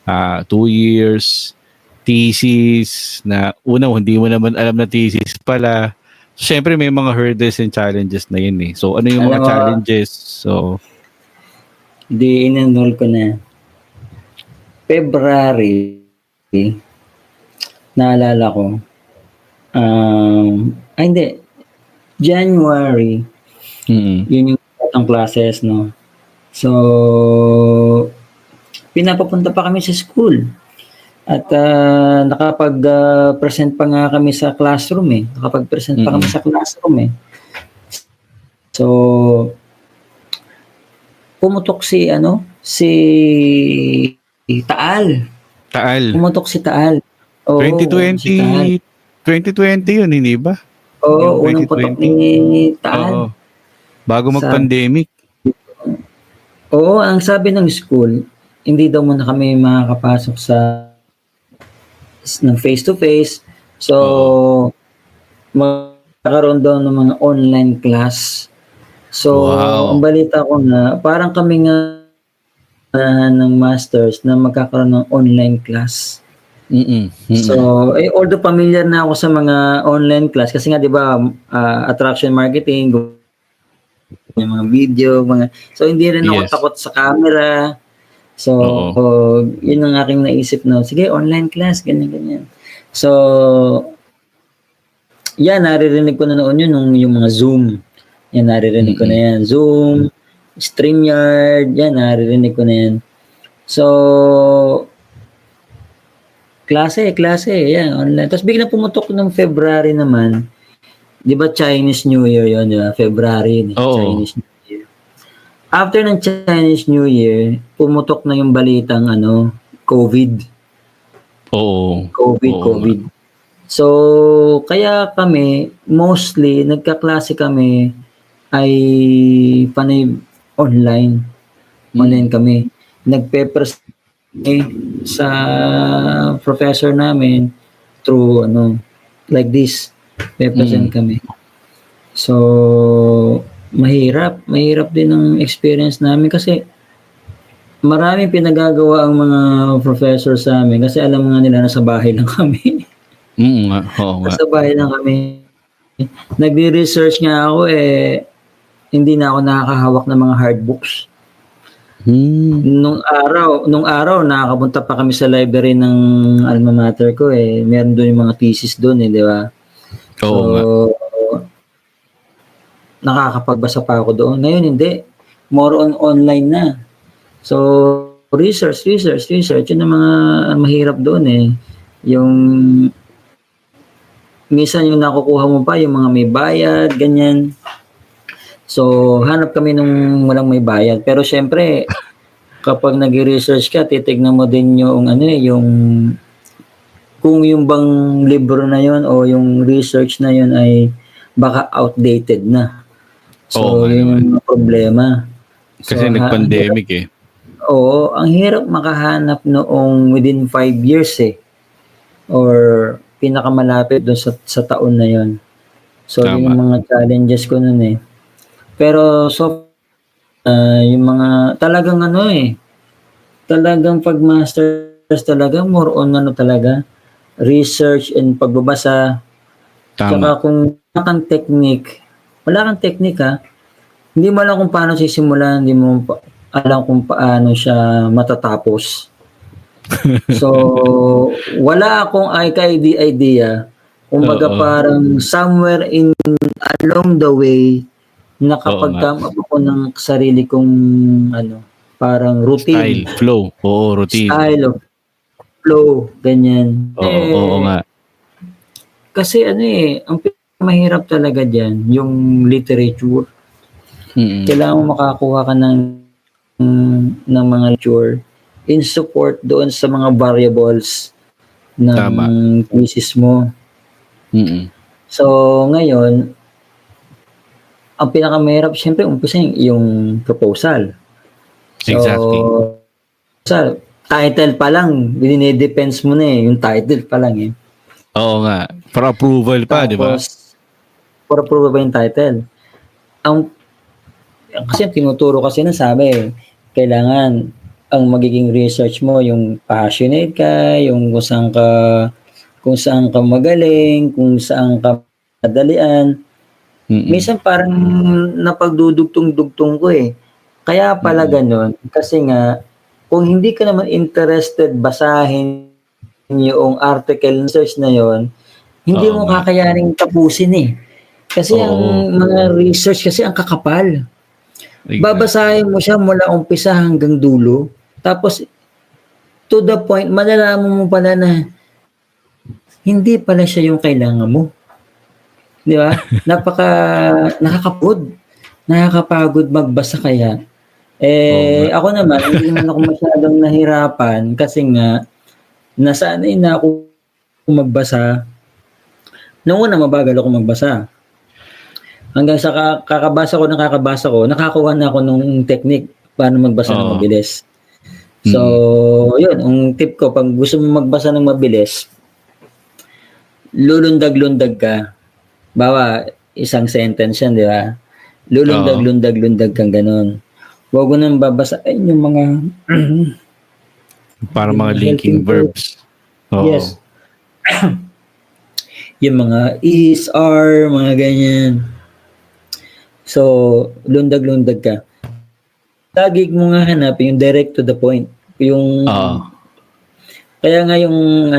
2 years, thesis, na una, hindi mo naman alam na thesis pala. So, syempre, may mga hurdles and challenges na yun eh. So, ano yung mga Alam mo, challenges? So, di in-enroll ko na. February, naalala ko, hindi, January, yun yung ang classes, no? So, pinapapunta pa kami sa school. At nakapag-present pa nga kami sa classroom eh. Nakapag-present pa kami sa classroom eh. So, pumutok si Taal. Pumutok si Taal. Oo, si Taal. 2020 yun, hindi ba? Oo, Yung unang putok 2020. ni Taal. Oo. Bago mag-pandemic. Oo, ang sabi ng school, hindi daw muna kami makakapasok ng face-to-face. So, magkakaroon daw ng mga online class. So, Wow. ang balita ko na, parang kami nga ng masters na magkakaroon ng online class. So, although familiar na ako sa mga online class, kasi nga, di ba, attraction marketing, yung mga video, so hindi rin ako Yes. takot sa camera. So, yun ang aking naisip na, sige, online class, ganyan. So, yan, naririnig ko na noon yung mga Zoom. Yan, naririnig ko na yan. Zoom, StreamYard, yan, naririnig ko na yan. So, klase, yan, online. Tapos biglang pumutok ng February naman. Di ba Chinese New Year yun, di ba? February yun, Chinese New Year. After ng Chinese New Year, pumutok na yung balitang COVID. Oo. COVID. So, kaya kami, mostly, nagkaklase kami ay panay online. Online kami. Nagpe-present sa professor namin through like this. Pe-present kami. So, mahirap din ang experience namin kasi maraming pinagagawa ang mga professor sa amin kasi alam nga nila nasa bahay lang kami. Oo nga. Nasa bahay lang kami. Nagre-research nga ako hindi na ako nakakahawak ng mga hard books. Nung araw nakakapunta pa kami sa library ng alma mater ko meron doon yung mga thesis doon di ba? Oo nga. Nakakapagbasa pa ako doon. Ngayon hindi. More on online na. So, research. Yun ang mga mahirap doon Yung minsan yung nakukuha mo pa, yung mga may bayad, ganyan. So, hanap kami nung walang may bayad. Pero syempre, kapag nag-research ka, titignan mo din yung yung kung yung bang libro na yon o yung research na yon ay baka outdated na. Oo So, nga yun naman. yung problema. Kasi nag-pandemic eh. Oo, ang hirap makahanap noong within 5 years or pinakamalapit doon sa taon na yon. So, yun Tama. yung mga challenges ko nun eh. Pero yung mga talagang talagang pag masters talaga, more on talaga, research and pagbabasa. Tama. Tsaka kung wala kang technique hindi mo alam kung paano sisimulan, hindi mo alam kung paano siya matatapos. So, wala akong idea. Kumbaga Oo. parang somewhere along the way, nakapag-come up ako ng sarili kong parang routine. Style, flow. Oo, routine. Style of flow, ganyan. Oo nga. Kasi ang mahirap talaga dyan, yung literature. Mm-mm. Kailangan mo makakuha ka ng mga literature in support doon sa mga variables ng Tama. thesis mo. Mm-mm. So, ngayon, ang pinakamahirap, syempre, umpisa yung proposal. So, Exactly. title pa lang, dinidepends mo na yung title pa lang Oo nga. For approval pa, di ba? Tapos, for approval ba yung title? Kasi tinuturo kasi na sabi, kailangan ang magiging research mo, yung passionate ka, yung kung saan ka magaling, kung saan ka madalian. Mm-mm. Minsan parang napagdudugtong-dugtong ko Kaya pala ganun. Kasi nga, kung hindi ka naman interested basahin yung article research na yon, hindi Oo mo nga. kakayaning tapusin Kasi ang Oo. mga research kasi ang kakapal. Exactly. Babasahin mo siya mula umpisa hanggang dulo. Tapos, to the point, malalaman mo pala na hindi pala siya yung kailangan mo. Di ba? Nakakapagod magbasa kaya. Ako naman, hindi naman ako masyadong nahirapan kasi nga, nasanay na ako magbasa. Noong una, mabagal ako magbasa. Hanggang sa kakabasa ko, nakakuha na ako nung technique paano magbasa ng mabilis. So, yun, ang tip ko, pag gusto mo magbasa ng mabilis, lulundag-lundag ka. Bawa, isang sentence yan, di ba? Lulundag kang ganun. Huwag mo nang babasahin yung mga para yung mga mga linking helping verbs. Oo. Yes. Yung mga is, are, mga ganyan. So, lundag-lundag ka. Lagi mo nga hanapin yung direct to the point. Yung kaya nga yung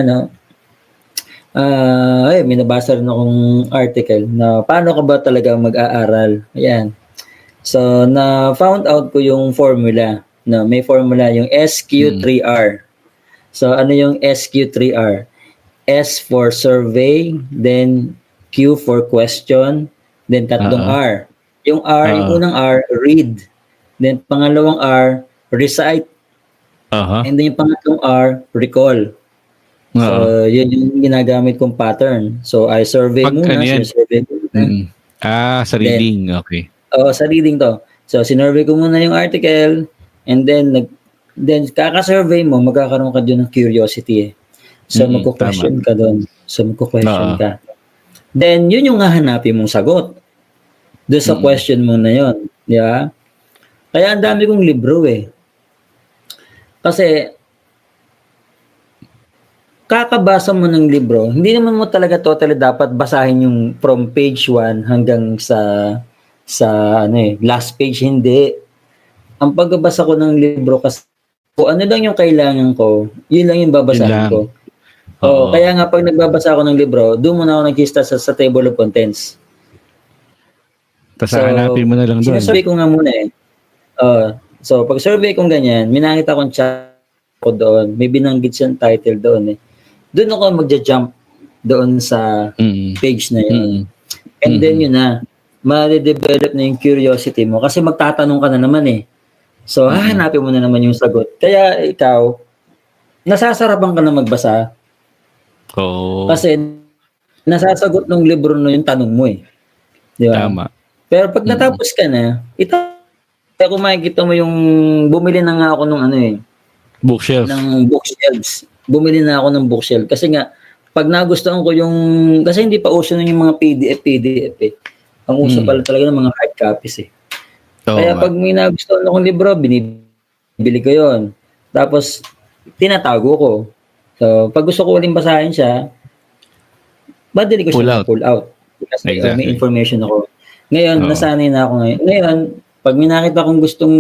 may nabasa rin akong article na paano ka ba talaga mag-aaral. Ayan. So, na-found out ko yung formula. Na may formula, yung SQ3R. So, ano yung SQ3R? S for survey, then Q for question, then tatlong R. Yung R, yung unang R, read. Then, pangalawang R, recite. And then, yung pangatlong R, recall. So, yun yung ginagamit kong pattern. So, I survey muna. Survey muna. Sa reading. Okay. Sa reading to. So, sinurvey ko muna yung article and then kaka-survey mo, magkakaroon ka dyan ng curiosity So, magko-question ka doon. So, magko-question ka. Then, yun yung hahanapin mong sagot. Doon sa question mo na yun. Di ba? Kaya ang dami kong libro Kasi, kakabasa mo ng libro, hindi naman mo talaga totally dapat basahin yung from page 1 hanggang sa last page, hindi. Ang pagbabasa ko ng libro kasi kung ano lang yung kailangan ko, yun lang yung babasahin ko. Kaya nga pag nagbabasa ako ng libro, doon muna ako nag-start sa table of contents. Tapos hanapin mo na lang doon. Sinasabi ko nga muna so pag survey kong ganyan, minakita kong chat ko doon, may binanggit siyang title doon Doon ako magja-jump. doon sa Mm. page na yun. Mm. And then yun na, ma-develop na yung curiosity mo kasi magtatanong ka na naman eh. So, hahanapin mo na naman yung sagot. Kaya ikaw, nasasarapan ka na magbasa Oo. kasi nasasagot ng libro na yung tanong mo eh. Di ba? Tama. Pero pag natapos ka na, kung makikita mo yung bumili na nga ako ng ano eh, Bookshelf. ng bookshelves. Bumili na ako ng bookshelf kasi nga pag nagustuhan ko yung kasi hindi pa uso na yung mga PDF eh. Ang uso pala talaga ng mga hard copies eh. Oo Kaya nga. pag may nagustuhan akong libro, binibili ko 'yon. Tapos tinatago ko. So pag gusto ko uling basahin siya, madali ko Pull siya out. pull out. Kasi Exactly. may information ako. Ngayon, Oo. nasanay na ako ngayon. Ngayon, pag may nakita kong gustong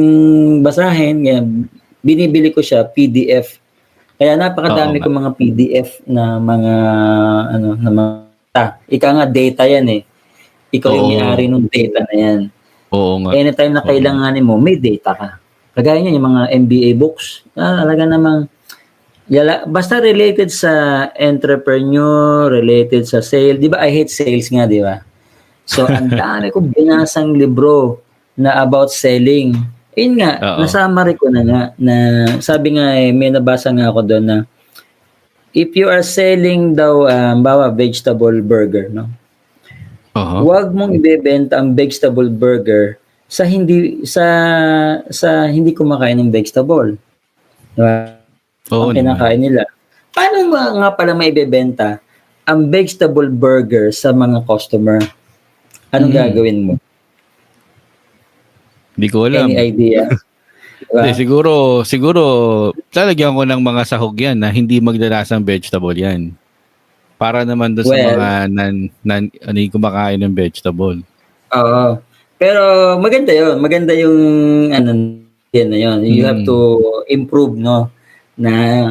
basahin, ngayon, binibili ko siya PDF. Kaya napakadami Oo ko mga PDF na mga ika nga data yan eh. Ikaw yung Oo. may-ari ng data na yan. Oo nga. Anytime na kailanganin mo, may data ka. Kagaya niya yung mga MBA books. Talaga namang basta related sa entrepreneur, related sa sale. Di ba I hate sales nga, di ba? So, ang dami kong binasang libro na about selling. Yun nga, Oo. nasummary ko na nga, na sabi nga may nabasa nga ako doon na if you are selling daw, vegetable burger, no? Huwag mong ibebenta ang vegetable burger sa hindi hindi kumakain ng vegetable. Diba? Oo Ang kinakain nila. Paano nga pala maibebenta ang vegetable burger sa mga customer? Anong gagawin mo? Hindi ko alam. Any idea? Diba? Hindi, siguro lalagyan ko ng mga sahog yan na hindi maglalasang vegetable yan. Para naman doon sa mga yung kumakain ng vegetable. Oo. Pero maganda yun. Maganda yung yan na yun. You have to improve, no? Na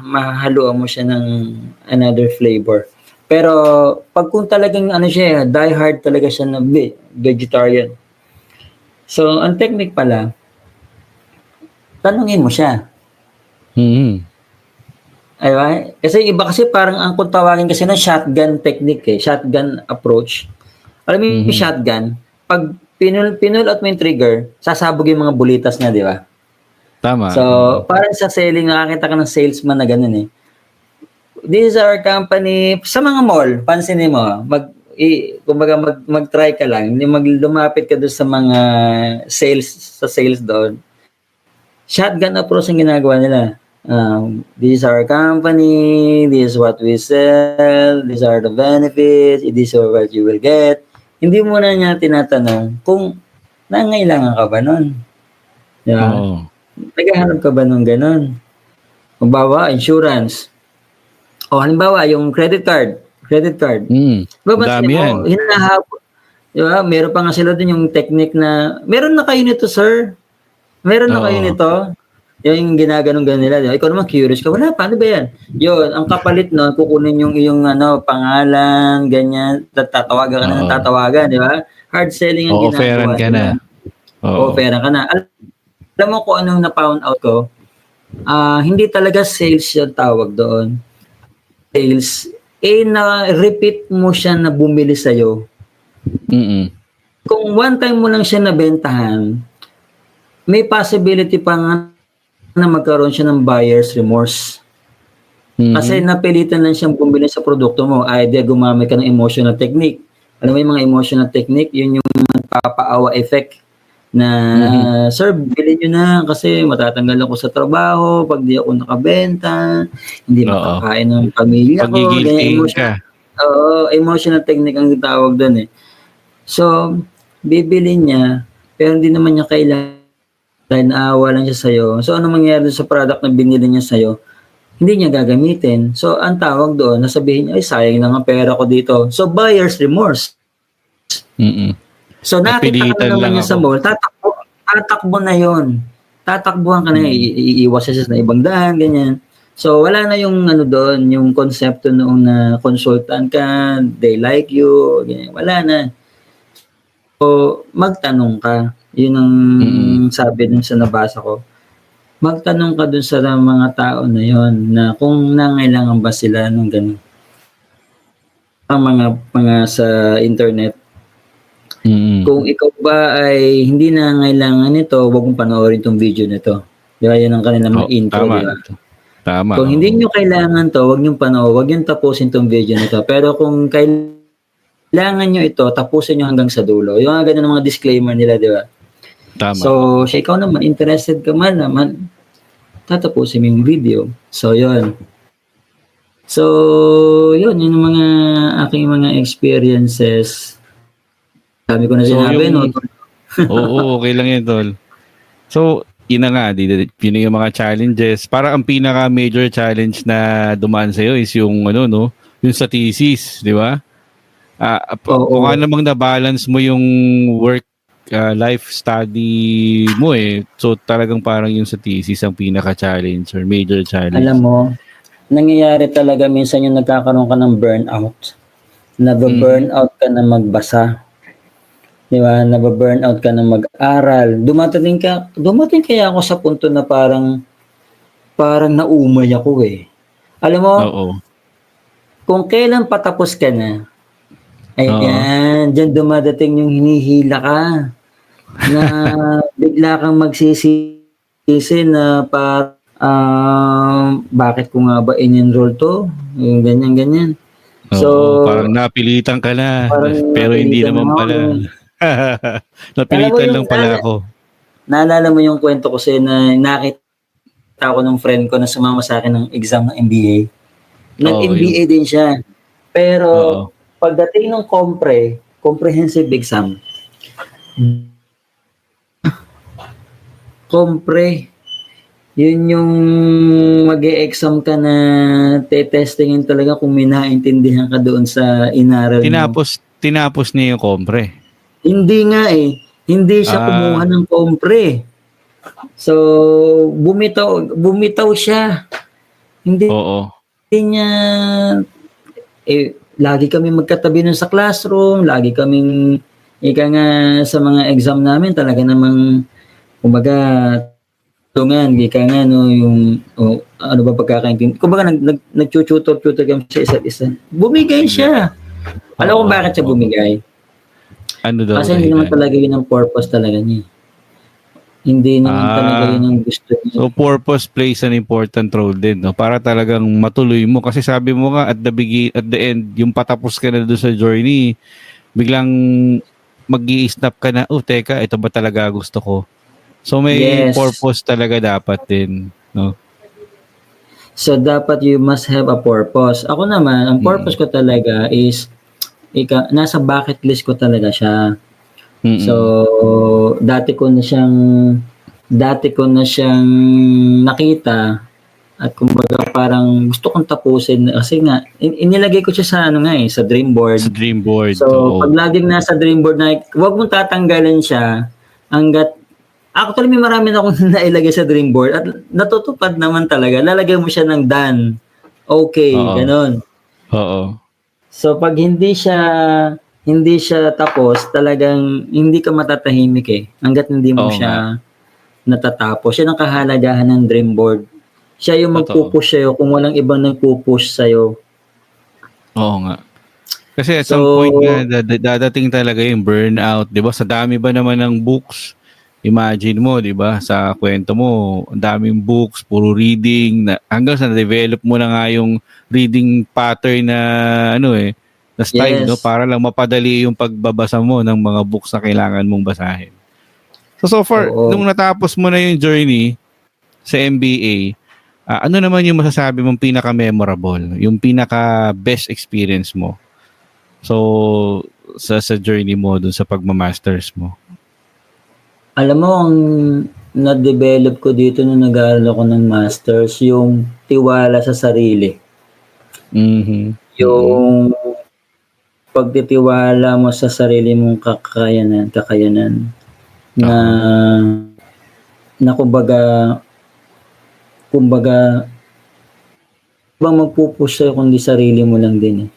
mahaluan mo siya ng another flavor. Pero pag kung talagang siya, die hard talaga siya na vegetarian. So, ang technique pala, tanungin mo siya. Aywa? Kasi iba kasi parang ang kung tawagin kasi ng shotgun technique eh, shotgun approach. Alam mo yung shotgun, pag pinulot mo yung trigger, sasabog yung mga bulitas niya, di ba? Tama. So, parang sa selling, nakakita ka ng salesman na ganun eh. This is our company. Sa mga mall, pansinin mo, mag-try ka lang, lumapit ka doon sa mga sales doon. Shotgun approach ang ginagawa nila. This is our company, this is what we sell, these are the benefits, this is what you will get. Hindi mo na niya tinatanong kung nangailangan ka ba nun. Diba? Oo. Naghahanap ka ba nung ganun? Halimbawa, insurance. O halimbawa, yung credit card. Dami yan. Hinahabol. Diba? Meron pa nga sila dun yung technique na, meron na kayo nito, sir. Meron na kayo nito. Yung ginaganon-ganon nila. Diba? Ikaw naman curious ka. Wala, paano ba yan? Yun, ang kapalit nun, kukunin yung iyong pangalan, ganyan, tatawagan ka na ng tatawagan, di ba? Hard selling ang ginagawa. Offeran ka na. Offeran ka na. Alam mo kung anong na-found out ko? Hindi talaga sales yung tawag doon. Sales, na-repeat mo siya na bumili sa'yo. Kung one time mo lang siya nabentahan, may possibility pa nga na magkaroon siya ng buyer's remorse. Kasi napilitan lang siyang bumili sa produkto mo. Either gumamit ka ng emotional technique. Alam mo yung mga emotional technique, yun yung nagpapaawa effect na, sir, bilhin nyo na kasi matatanggal ako sa trabaho pag di ako nakabenta, hindi makakain ng pamilya ko. Pagigilting ka. Emotional technique ang tawag doon eh. So, bibili niya, pero hindi naman niya kailangan dahil naawa lang siya sa'yo. So, ano mangyayari sa product na binili niya sa'yo? Hindi niya gagamitin. So, ang tawag doon, nasabihin niya, ay, sayang lang ang pera ko dito. So, buyer's remorse. So, nakita ka na naman niya sa mall, tatakbo na yon. Tatakbuhan ka na, iiwas siya sa ibang daan, ganyan. So, wala na yung doon, yung konsepto noong na consultant ka, they like you, ganyan. Wala na. So, magtanong ka. Yun ang sabi dun sa nabasa ko. magtanong ka dun sa mga tao na yon na kung nangailangan ba sila ng ganun. Ang mga sa internet. Kung ikaw ba ay hindi nangangailangan nito, huwag mong panoorin tong video na to. Di ba? Yan ang kanilang mga intro, Tama. di ba? Tama. Kung hindi nyo kailangan to, huwag nyo panoorin, huwag nyo tapusin tong video na to. Pero kung kailangan nyo ito, tapusin nyo hanggang sa dulo. Yung mga ganun mga disclaimer nila, di ba? Tama. So, siya ikaw naman, interested ka man naman, tatapusin mo yung video. So, yun. So, yun yung mga aking mga experiences. Sabi ko na sinabi, no? Oo, okay lang yun, tol. So, yun na nga, yun yung mga challenges. Para ang pinaka-major challenge na dumaan sa'yo is yung, no? Yung sa thesis, di ba? Mukha namang na-balance mo yung work, life study mo eh. So, talagang parang yung sa thesis ang pinaka-challenge or major challenge. Alam mo, nangyayari talaga minsan yung nagkakaroon ka ng burnout. Nababurnout ka na magbasa. Di ba? Nababurnout ka na mag-aral. Dumating kaya ako sa punto na parang naumay ako eh. Alam mo, kung kailan patapos ka na, ayan, dyan dumadating yung hinihila ka na bigla kang magsisisi na bakit ko nga ba in-enroll to? Yung ganyan. So, parang napilitan ka na, pero hindi naman pala. Napilitan lang pala ako. Naalala mo yung kwento ko sa'yo na nakita ko ng friend ko na sumama sa akin ng exam ng MBA. Nag-MBA din siya. Pero, pagdating ng comprehensive exam, yun yung mag-e-exam ka na te-testingin talaga kung may naintindihan ka doon sa inaral mo. Tinapos niya yung compre. Hindi nga eh. Hindi siya kumuha ng compre. So, bumitaw siya. Hindi niya, lagi kami magkatabi nun sa classroom, lagi kaming, sa mga exam namin, talaga namang, kumbaga, tulungan, yung, ano ba pagkakaintindi. Kumbaga, nag-tutor kami sa isa't isa. Bumigay siya. Alam ko bakit siya bumigay? Ano daw? Kasi hindi naman talaga yun ang purpose talaga niya. Hindi naman talaga yun ang gusto niya. So, purpose plays an important role din, no? Para talagang matuloy mo. Kasi sabi mo nga, at the end, yung patapos ka na doon sa journey, biglang mag-i-snap ka na, teka, ito ba talaga gusto ko? So, may purpose talaga dapat din, no? So, dapat you must have a purpose. Ako naman, ang purpose ko talaga is, nasa bucket list ko talaga siya. So, dati ko na siyang nakita at kumbaga parang gusto kong tapusin kasi nga inilagay ko siya sa sa dream board. Sa dream board. So, pag laging nasa dream board na huwag mong tatanggalin siya hanggat actually may marami na akong nailagay sa dream board at natutupad naman talaga. Lalagay mo siya ng done. Okay, ganon. So, pag hindi siya tapos, talagang hindi ka matatahimik eh. Hanggat hindi mo siya natatapos. Siya ang kahalagahan ng dream board. Siya yung magpupush sa'yo kung walang ibang nagpupush sa'yo. Oo nga. Kasi at some point nga, dadating talaga yung burnout. Diba? Sa dami ba naman ng books? Imagine mo, diba? Sa kwento mo, ang daming books, puro reading. Hanggang sa na-develop mo na nga yung reading pattern na na style, no? Para lang mapadali yung pagbabasa mo ng mga books na kailangan mong basahin. So far, nung natapos mo na yung journey sa MBA, ano naman yung masasabi mong pinaka-memorable? Yung pinaka-best experience mo? So, sa journey mo dun sa pagmamasters mo? Alam mo, ang na-develop ko dito nung nag-aaral ako ng masters, yung tiwala sa sarili. Yung pagtitiwala mo sa sarili mong kakayanan na kumbaga bang magpupush sa'yo kundi sarili mo lang din eh.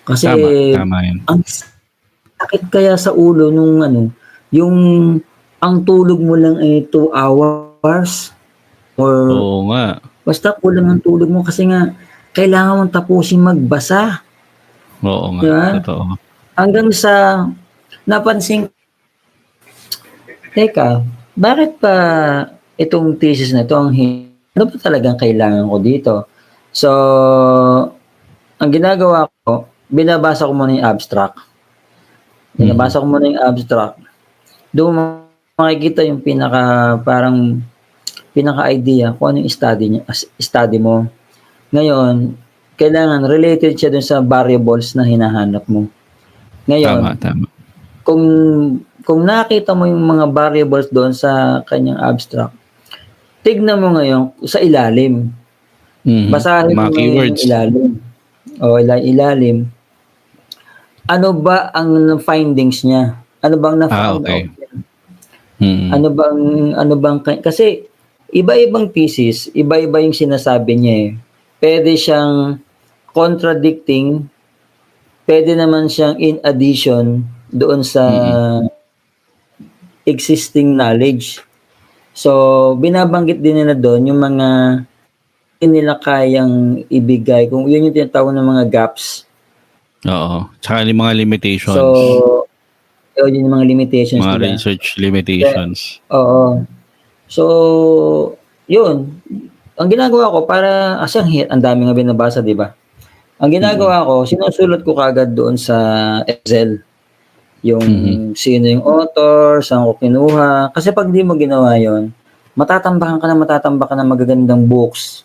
Kasi tama yun. Ang sakit kaya sa ulo nung yung ang tulog mo lang ay 2 hours or Oo nga. basta kulang ang tulog mo kasi nga kailangan mong tapusin magbasa, Oo nga. di ba? Totoo. Hanggang sa napansin, teka, bakit pa itong thesis na to ano ba talagang kailangan ko dito? So, ang ginagawa ko, binabasa ko muna yung abstract. Binabasa ko muna yung abstract. Doon mo makikita yung pinaka-idea kung ano yung study mo. Ngayon, kailangan related siya dun sa variables na hinahanap mo. Ngayon, Tama. kung nakita mo yung mga variables doon sa kanyang abstract, tignan mo ngayon sa ilalim. Basahin mo Mga ngayon keywords. yung ilalim. O ilalim. Ano ba ang findings niya? Ano bang na-found Okay. out niya? Ano bang kasi iba-ibang thesis, iba-iba yung sinasabi niya eh. Pwede siyang contradicting, pwede naman siyang in addition doon sa existing knowledge. So, binabanggit din nila doon yung mga hindi nila kayang ibigay, kung yun yung tinatawag ng mga gaps. Oo. Tsaka yung mga limitations. So, yun yung mga limitations mga nila. research limitations. Oo. So, yun. Ang ginagawa ko para, ang dami nga binabasa, di ba? Ang ginagawa ko, sinusulat ko kagad doon sa Excel. Yung sino yung author, saan ko kinuha. Kasi pag di mo ginawa yun, matatambakan ka ng magagandang books,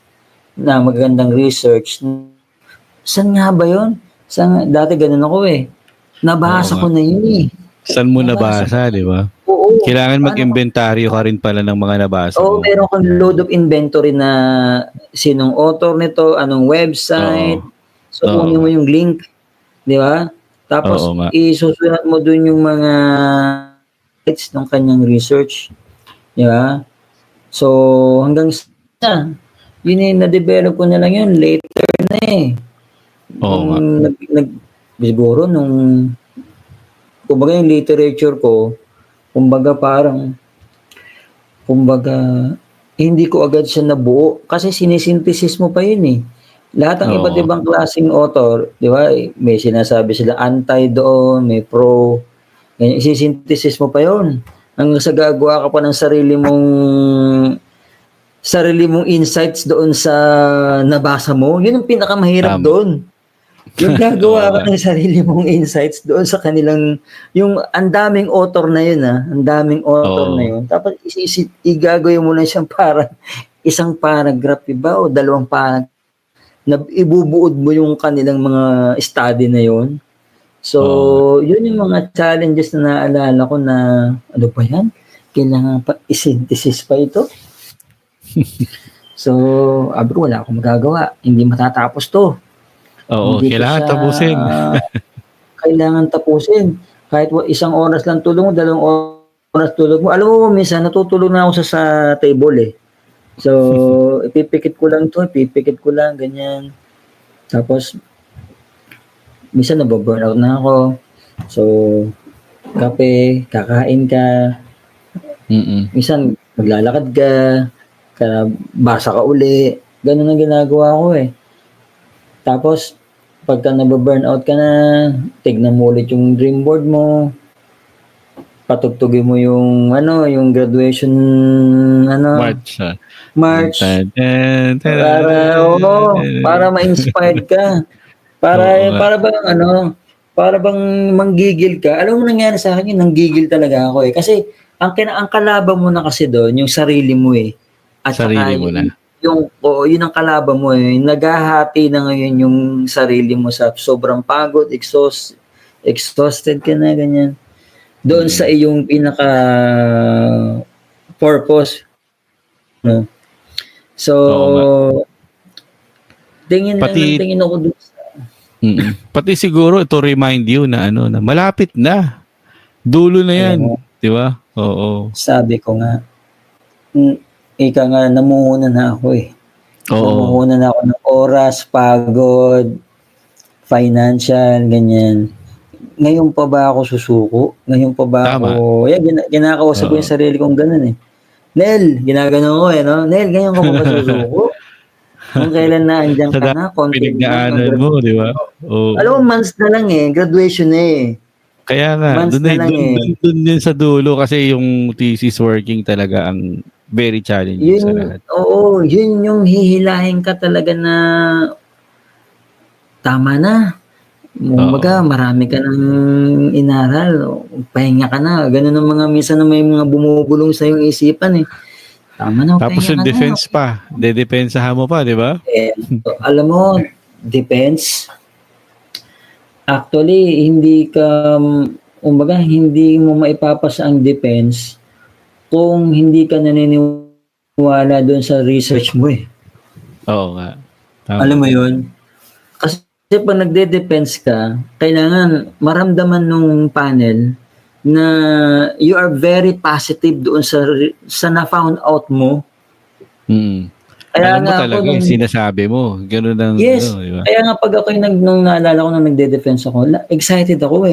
na magagandang research. Saan nga ba yun? Dati ganun ako eh. Nabasa ko na yun eh. Saan mo nabasa, di ba? Oo. Kailangan mag-inventaryo ka rin pala ng mga nabasa Oo, mo. meron kang load of inventory na sinong author nito, anong website. So, kunin mo yung link. Di ba? Tapos, isusunod mo dun yung mga sites ng kanyang research. Di ba? So, hanggang sa, yun eh, na-develop ko na lang yun. Later na eh. Siguro kumbaga yung literature ko, hindi ko agad siya nabuo kasi sinisynthesis mo pa yun eh. Lahat ng iba't ibang klaseng author, di ba, may sinasabi sila anti doon, may pro, ganyan, isisynthesis mo pa yun. Hanggang sa gagawa ka pa ng sarili mong insights doon sa nabasa mo. Yun ang pinakamahirap doon. Yung gagawa ka ng sarili mong insights doon sa kanilang, yung ang daming author na yun ang daming author na yun. Tapos igagawin mo na siyang parang isang paragraph, diba? O dalawang paragraph na ibubuod mo yung kanilang mga study na yun. So, yun yung mga challenges na naalala ko na, ano pa yan? Kailangan pa i-synthesis pa ito. So, wala akong magagawa. Hindi matatapos to. Oo, kailangan tapusin. Kailangan tapusin. Kahit isang oras lang tulog mo, 2 oras tulog mo. Alam mo, minsan natutulog na ako sa table eh. So, ipipikit ko lang, ganyan. Tapos, minsan nababurnout na ako. So, kape, kakain ka. Minsan, maglalakad ka, basa ka uli. Ganun ang ginagawa ko eh. Tapos, pagka nababurnout ka na, tignan mo ulit yung dream board mo. Patugtugin mo yung graduation March. Para ma-inspired ka. Para bang manggigil ka. Alam mo nangyari sa akin, nanggigil talaga ako eh. Kasi ang kalaban mo na kasi doon, yung sarili mo eh. At sarili mo na. Yun ang kalaban mo eh. Naghahati na ngayon yung sarili mo sa sobrang pagod, exhausted ka na, ganyan. Doon sa iyong pinaka purpose. No? So, tingin ako doon sa... Pati siguro ito remind you na na malapit na. Dulo na yan. Di ba? Oo. Sabi ko nga, ika nga, namumuna na ako eh. Namumuna na ako ng oras, pagod, financial, ganyan. Ngayon pa ba ako susuko? Ngayon pa ba ako... Yan, kinakausap ko yung sarili kong ganun eh. Nel, ginagano ko no? Nel, ganyan ko pa ba susuko? Kung kailan na andyan Sa ka na, konti lang. pinagdaanan mo, di ba? Alam mo, Oo. months na lang graduation na Kaya nga, Months doon na eh, lang doon din sa dulo kasi yung thesis working talaga ang very challenging sa Yun, lahat. oo, yun yung hihilahin ka talaga na tama na. Kumbaga, Oo. marami ka ng inaral, pahinga ka na. Ganun ang mga minsan na may mga bumubulong sa iyong isipan Tama na, Tapos pahinga yung ka na. defense pa, dedepensahan mo pa, di ba? Alam mo, depends. Actually, hindi ka, kumbaga, hindi mo maipapasa ang defense kung hindi ka naniniwala doon sa research mo Oo nga. Tama. Alam mo yun? Kasi pag nagde-defense ka, kailangan maramdaman nung panel na you are very positive doon sa na-found out mo. Mm. Kaya Alam mo nga ako talaga yung sinasabi mo. Ganun ang, yes, di ba? kaya nga pag ako nung naalala ko nung nagde-defense ako, excited ako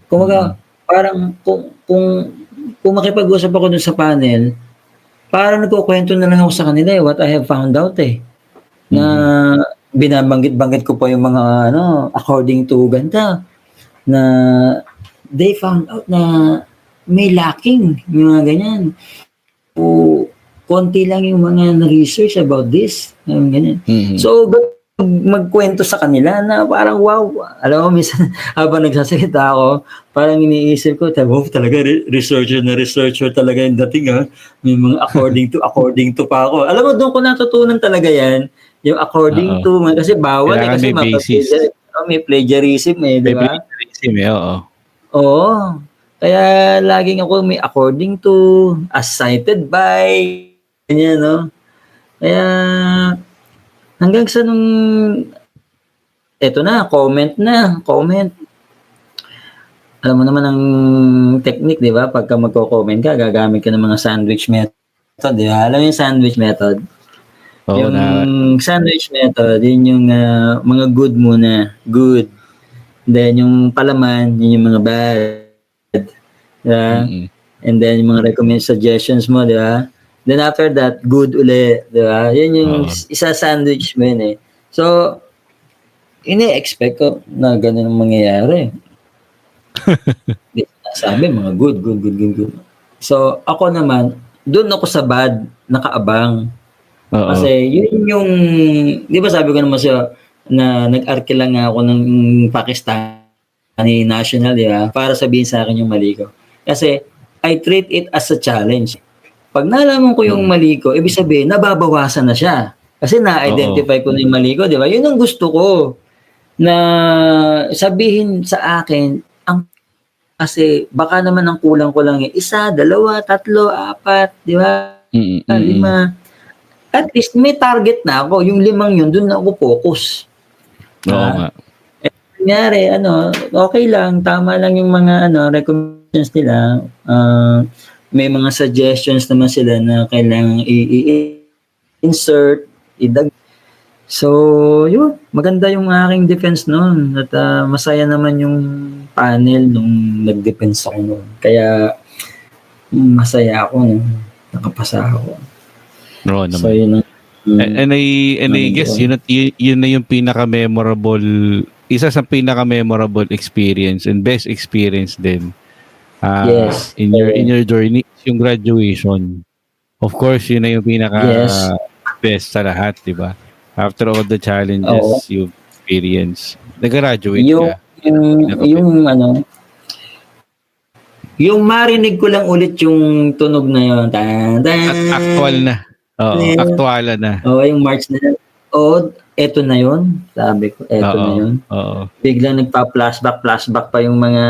Kumaga, parang kung makipag-usap ako dun sa panel, parang nagkukwento na lang ako sa kanila what I have found out Na binabanggit-banggit ko pa yung mga according to ganda, na they found out na may lacking, yung mga ganyan. O konti lang yung mga na-research about this, yung ganyan. So, magkwento sa kanila na parang wow. Alam mo, minsan habang nagsasalita ako, parang iniisip ko, talaga researcher talaga yung dating May mga according to pa ako. Alam mo, doon ko natutunan talaga yan. Yung according Oo. to, kasi bawal Kailangan kasi may basis. may plagiarism di May ba? plagiarism oo. Oo. Kaya laging ako may according to, as cited by, ganyan, no? Kaya hanggang sa nung eto na, comment. Alam mo naman ang technique, di ba? Pagka magko-comment ka, gagamit ka ng mga sandwich method, di ba? Alam mo yung sandwich method? Oo, yung sandwich method, yun yung mga good muna. Good. Then yung palaman, yun yung mga bad. Di ba? And then yung mga recommend suggestions mo, di ba? Then after that, good uli, di ba? Yun yung isa sandwich mo yun So, ini-expect ko na ganun ang mangyayari. Sabi, mga good. So, ako naman, doon ako sa bad, nakaabang. Kasi yun yung, di ba sabi ko naman siya, na nag-arkila nga ako ng Pakistani national, di ba? Para sabihin sa akin yung mali ko. Kasi, I treat it as a challenge. Pag nalaman ko yung mali ko, ibig sabihin, nababawasan na siya. Kasi na-identify ko na yung mali ko, di ba? Yun ang gusto ko na sabihin sa akin, kasi baka naman ang kulang ko lang 1, 2, 3, 4, di ba? 5. At least may target na ako. Yung 5 yun, dun na ako focus. Oo nga. Kunyari, okay lang, tama lang yung mga recommendations nila. May mga suggestions naman sila na kailangang i-insert, So, yun, maganda yung aking defense noon at masaya naman yung panel nung nag-defense ako noon. Kaya masaya ako nung nakapasa ako. Oo naman. So, yun and I guess yun na yung pinaka-memorable, isa sa pinaka-memorable experience and best experience din. Yes. In your journey, yung graduation. Of course, yun na yung pinaka best sa lahat, di ba? After all the challenges you've experienced, nag-graduate ka. Yung marinig ko lang ulit yung tunog na yun. Actual na. Oo, aktuala na. Oo, yung March na yun. Oo, eto na yun. Sabi ko, eto na yun. Oo. Biglang flashback pa yung mga,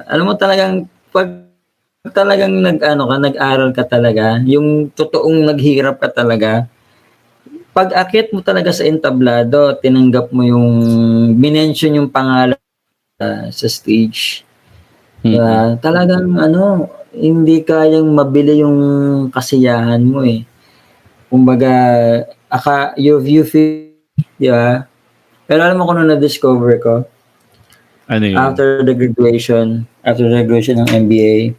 alam mo talagang, pag talagang nag-aral ka talaga, yung totoong naghirap ka talaga, pag akit mo talaga sa entablado, tinanggap mo yung minention yung pangalan sa stage. Talagang hindi kayang mabili yung kasiyahan mo Kumbaga, you feel, di ba? Pero alam mo kung ano na-discover ko? Ano yun? After the graduation ng MBA,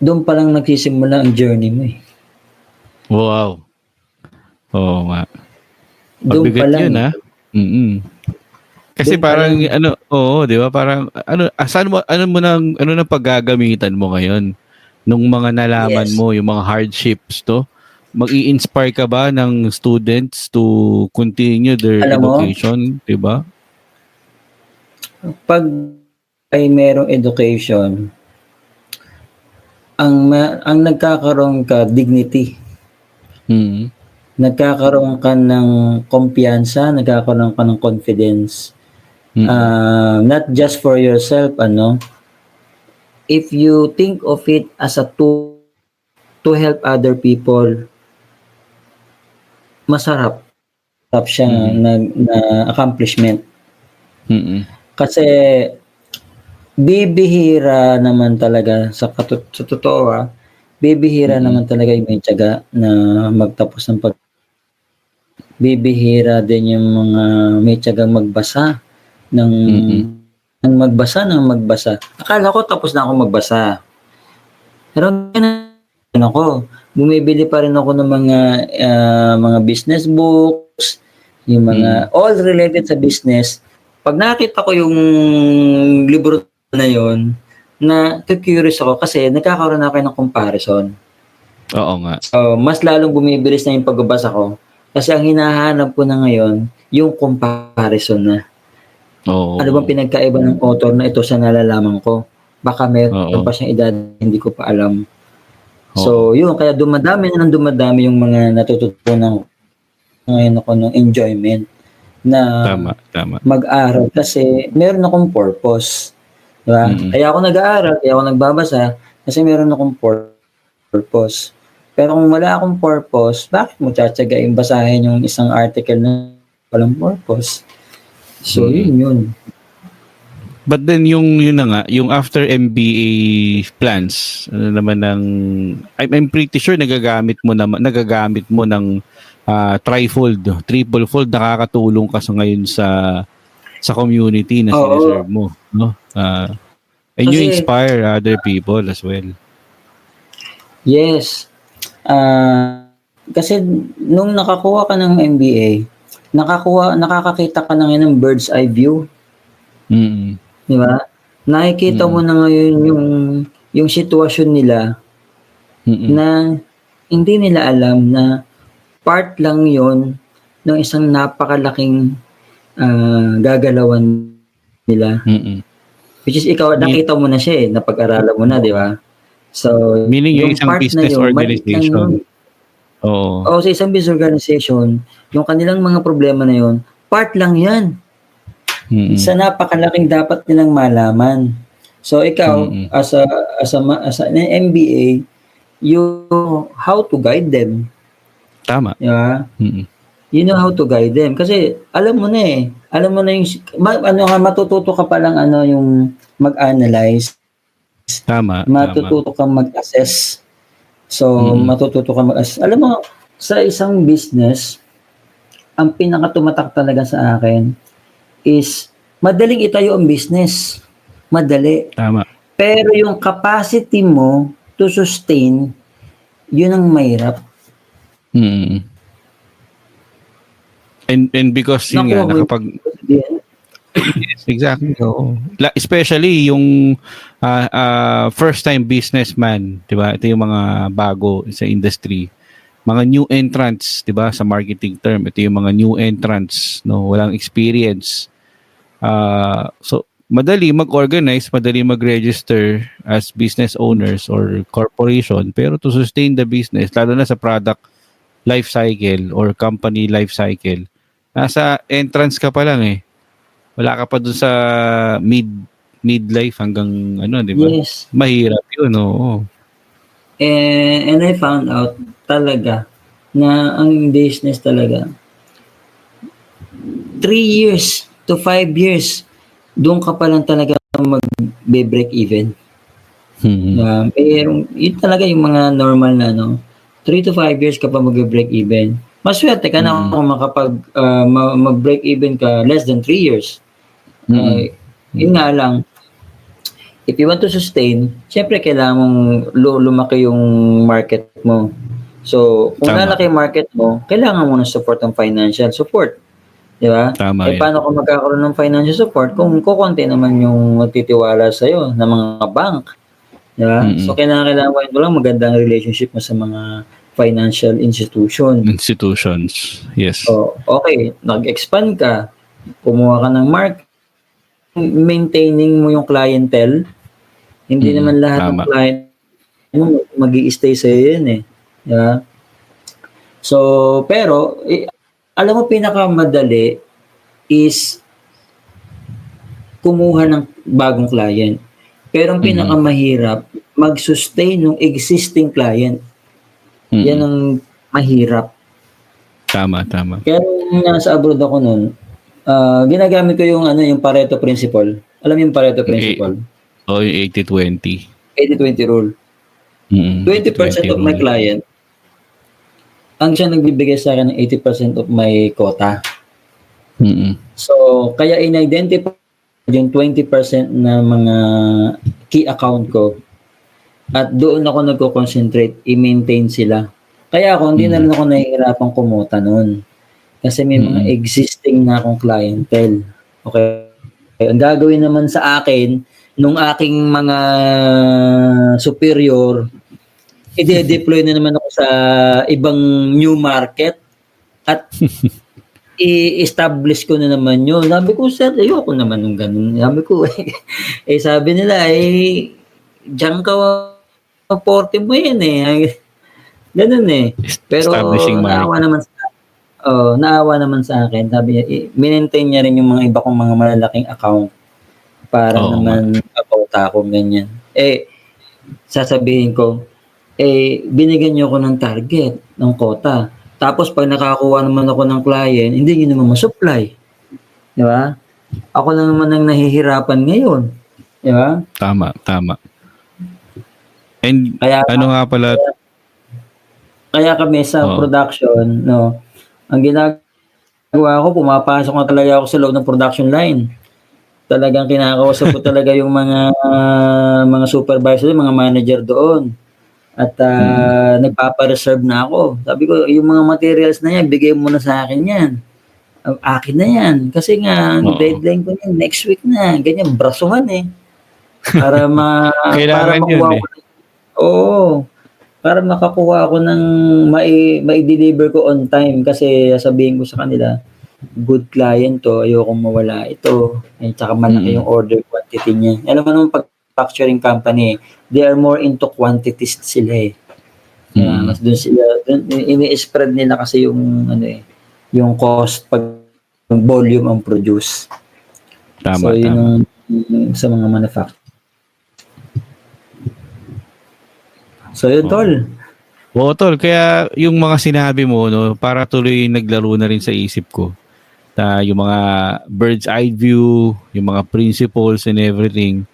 doon pa lang nagsisimula ang journey mo eh. Wow. Oo nga. Doon pa Mabigat lang. yun, ha? Mm. Kasi Doon pa parang, lang. ano, oo, di ba? Parang, ano na paggagamitan mo ngayon? Nung mga nalaman Yes. mo, yung mga hardships to, mag-i-inspire ka ba ng students to continue their Alam mo, education, di ba? pag ay merong education, ang nagkakaroon ka dignity, Mm. nagkakaroon ka ng kumpiyansa, nagkakaroon ka ng confidence. Mm. Not just for yourself, ano, if you think of it as a tool to help other people, masarap. Masarap siyang na accomplishment. Mm. Kasi bibihira naman talaga sa totoo bibihira naman talaga yung may tiyaga na magtapos ng bibihira din yung mga may tiyagang magbasa ng magbasa. Akala ko tapos na ako magbasa. Pero ganun ako. Bumibili pa rin ako ng mga business books, yung mga all related sa business. Pag nakita ko yung libro na yon, na curious ako kasi nagkakaroon ako ng comparison. Oo nga. So, mas lalong bumibilis na yung pagbabasa ko kasi ang hinahanap ko na ngayon, yung comparison na. Oo. Ano bang pinagkaiba ng author na ito sa nalalaman ko? Baka meron Oo. pa siyang edad, hindi ko pa alam. Oo. So, yun, kaya dumadami yung mga natututunan ngayon ako ng enjoyment na Tama. mag-aral kasi meron akong purpose. Diba? Kaya ako nag-aaral, kaya ako nagbabasa kasi meron akong purpose. Pero kung wala akong purpose, bakit mo tsatsagain basahin yung isang article na walang purpose? So, yun. But then yun na nga, yung after MBA plans, ano naman ng I'm pretty sure nagagamit mo ng trifold, triple fold, nakakatulong ka sa ngayon sa community na sinaserve mo, no? And you Kasi, inspire other people as well. Yes. Kasi nung nakakuha ka ng MBA, nakakakita ka na ngayon ng bird's eye view. Di ba? Nakikita mo na ngayon yung sitwasyon nila na hindi nila alam na part lang yon ng isang napakalaking gagalawan nila. Which is ikaw, nakita mo na siya napag-aralan mo na, di ba? So, meaning yung isang business organization. Oo. Sa isang business organization, yung kanilang mga problema na yun, part lang yan. Sa napakalaking dapat nilang malaman. So ikaw as an MBA, you how to guide them. Tama. Yeah. You know how to guide them kasi alam mo na yung matututo ka pa lang yung mag-analyze. Tama. Matututo kang mag-assess. So matututo kang mag-assess. Alam mo, sa isang business, ang pinakatumatak talaga sa akin is madaling itayo ang business. Madali. Tama. Pero yung capacity mo to sustain, yun ang mahirap. And because yun nga, exactly. Oo. Especially yung first time businessman, 'di ba? Ito yung mga bago sa industry. Mga new entrants, 'di ba, sa marketing term. Ito yung mga new entrants, no, walang experience. So madali mag-organize, madali mag-register as business owners or corporation, pero to sustain the business, lalo na sa product life cycle or company life cycle, nasa entrance ka pa lang wala ka pa dun sa midlife hanggang di ba? Yes. Mahirap yun, oo. And I found out talaga na ang business talaga 3 years to 5 years doon ka pa lang talaga mag-break even. Yun talaga yung mga normal na 3 to 5 years ka pa mag-break even. Maswerte ka na kung mag-break even ka less than 3 years. Yun nga lang, if you want to sustain, syempre kailangan mong lumaki yung market mo. So, kung Tama. lalaki yung market mo, kailangan mo ng support ng financial support. Di ba? Tama yan. Paano kung magkakaroon ng financial support kung kukonti naman yung magtitiwala sa'yo ng mga bank? Di ba? Mm-mm. So, kailangan mo lang magandang relationship mo sa mga financial institution. Institutions. Yes. So, okay, nag-expand ka, kumuha ka ng maintaining mo yung clientele. Hindi naman lahat ng Tama. client mo mag-i-stay sa'yo yun eh. Yeah. So, pero, alam mo, pinakamadali is kumuha ng bagong client. Pero ang pinakamahirap, mag-sustain ng existing client. Yan ang mahirap. Tama. Kaya nung nasa abroad ako nun, ginagamit ko yung Pareto principle. Alam mo yung Pareto principle? O yung 80-20. 80-20 rule. 20% of my client, ang siya nagbibigay sa akin ng 80% of my quota. So, kaya in-identify yung 20% na mga key account ko at doon ako nagko-concentrate, i-maintain sila. Kaya ako, hindi na rin ako nahihirapang kumuta noon. Kasi may mga existing na akong clientele. Okay. Ang gagawin naman sa akin, nung aking mga superior, i-deploy na naman ako sa ibang new market at i-establish ko na naman yun. Sabi ko, sir, ayoko naman ng ganun. Sabi ko, sabi nila, diyan ka 40 mo yan eh. Ganun eh. Pero naawa naman sa akin. Sabi niya, minentain niya rin yung mga iba kong mga malalaking account para naman kapauta akong ganyan. Sasabihin ko, binigyan niyo ako ng target, ng quota. Tapos pag nakakuha naman ako ng client, hindi niyo naman masupply. Di ba? Ako lang naman ang nahihirapan ngayon. Di ba? Tama. And Kaya, nga pala? Kaya kami sa production, no, ang ginagawa ko, pumapasok na talaga ako sa loob ng production line. Talagang kinakausap ko talaga yung mga supervisor, mga manager doon. At nagpapa-reserve na ako. Sabi ko, yung mga materials na yan, bigay mo na sa akin yan. Akin na yan. Kasi nga, deadline ko yan, next week na. Ganyan, brasuhan eh. Para kailangan yun eh. Para makakuha ako ng mai-deliver ko on time. Kasi sabihin ko sa kanila, good client to, ayokong mawala ito. At saka malaki yung order quantity niya. Alam mo naman manufacturing company, they are more into quantities sila eh. Mas doon sila, ini-spread nila kasi yung yung cost pag volume ang produce. Tama. So yun sa mga manufacturing. So yun, tol. Tol, kaya yung mga sinabi mo, no, para tuloy naglaro na rin sa isip ko. Yung mga bird's eye view, yung mga principles and everything.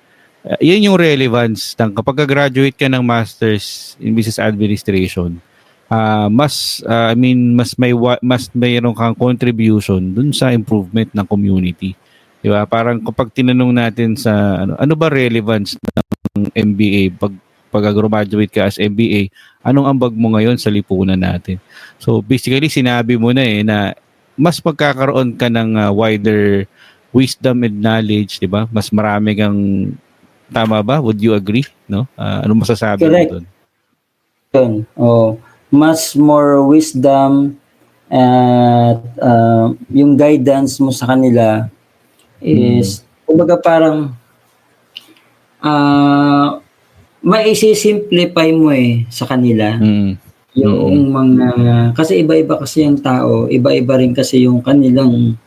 Yan yung relevance kapag graduate ka ng Masters in Business Administration, mas mayroon kang contribution dun sa improvement ng community. Di ba? Parang kapag tinanong natin sa ano ba relevance ng MBA pag graduate ka as MBA, anong ambag mo ngayon sa lipunan natin? So basically sinabi mo na na mas magkakaroon ka ng wider wisdom and knowledge, di ba? Mas marami kang tama ba? Would you agree? No? Ano masasabi mo doon? Mas more wisdom at yung guidance mo sa kanila is kumbaga parang maisi-simplify mo sa kanila yung mga kasi iba-iba kasi yung tao, iba-iba rin kasi yung kanilang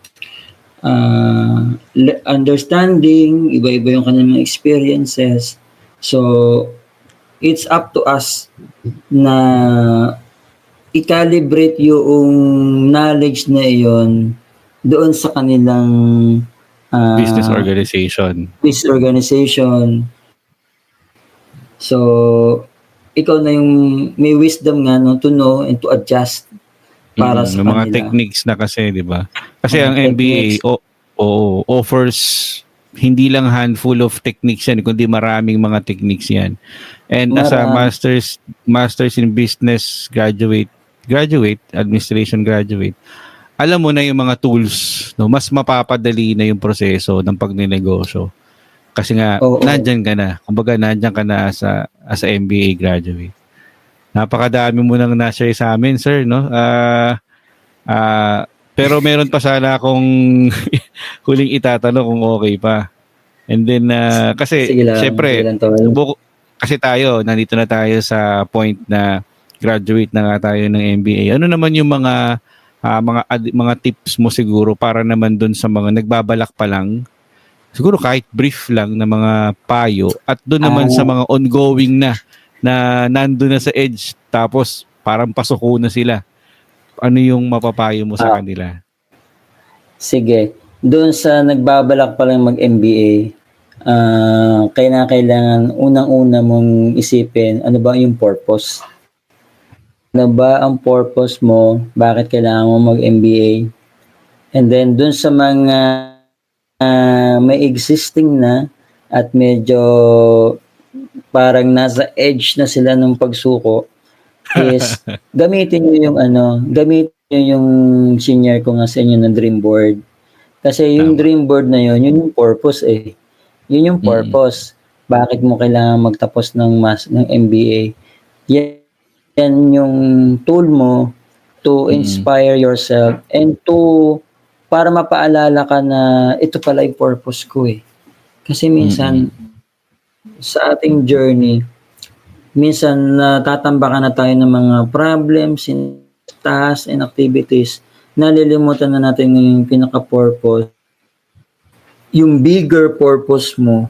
understanding, iba-iba yung kanilang experiences. So, it's up to us na i-calibrate yung knowledge na iyon doon sa kanilang business organization. So, ikaw na yung may wisdom nga to know and to adjust para sa mga kanila. techniques na kasi, di ba? Kasi ang MBA offers hindi lang handful of techniques yan, kundi maraming mga techniques yan. And as a Marami. masters in business administration graduate, alam mo na yung mga tools, no? Mas mapapadali na yung proseso ng pagnenegosyo. Kasi nga, Oo. nandyan ka na. Kumbaga, nandyan ka na as a MBA graduate. Napakadami mo nang na-share sa amin, sir, no? Pero meron pa sana akong huling itatanong kung okay pa. And then, kasi, Sige lang, syempre, sige lang, tol. kasi tayo, nandito na tayo sa point na graduate na nga tayo ng MBA. Ano naman yung mga tips mo siguro para naman dun sa mga nagbabalak pa lang? Siguro kahit brief lang na mga payo at doon naman sa mga ongoing na nandun na sa edge tapos parang pasuko na sila. Ano yung mapapayo mo sa kanila? Sige. Doon sa nagbabalak pa lang mag-MBA, kailangan unang-una mong isipin, ano ba yung purpose? Ano ba ang purpose mo? Bakit kailangan mo mag-MBA? And then, doon sa mga may existing na at medyo parang nasa edge na sila ng pagsuko, is gamitin nyo yung senior ko nga sa inyo na dream board. Kasi yung Tama. dream board na yun yung purpose eh. Yun yung purpose. Bakit mo kailangan magtapos ng MBA? Yan yung tool mo to inspire yourself and to para mapaalala ka na ito pala yung purpose ko eh. Kasi minsan sa ating journey, minsan natatambakan na tayo ng mga problems, tasks, and activities. Nalilimutan na natin yung pinaka-purpose. Yung bigger purpose mo,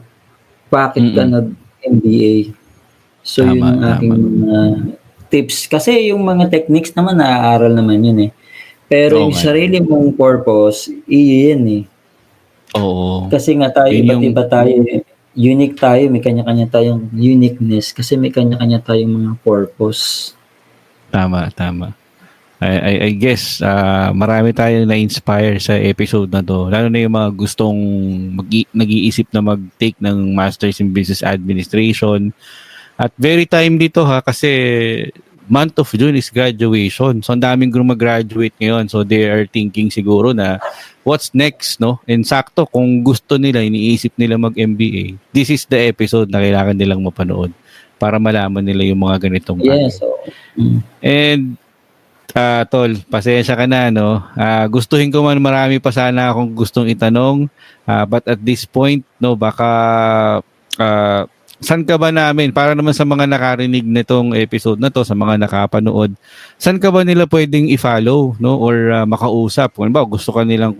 bakit ka nag-MBA. So, yun ang aking mga tips. Kasi yung mga techniques naman, naaaral naman yun eh. Pero yung sarili mong purpose, iyan eh. Oo. Kasi nga tayo, iba-iba tayo eh. Unique tayo, may kanya-kanya tayong uniqueness kasi may kanya-kanya tayong mga purpose. Tama. I guess marami tayong na-inspire sa episode na to. Lalo na yung mga gustong nag-iisip na mag-take ng Masters in Business Administration. At very timely to kasi month of June is graduation. So, ang daming graduate ngayon. So, they are thinking siguro na what's next, no? And sakto, kung gusto nila, iniisip nila mag-MBA, this is the episode na kailangan nilang mapanood para malaman nila yung mga ganitong bagay. Yes. So, And, Tol, pasensya ka na, no? Gustuhin ko man marami pa sana akong gustong itanong. But at this point, no, baka saan ka ba namin, para naman sa mga nakarinig nitong episode na to, sa mga nakapanood, saan ka ba nila pwedeng i-follow, no? Or makausap? Kung ba, gusto ka nilang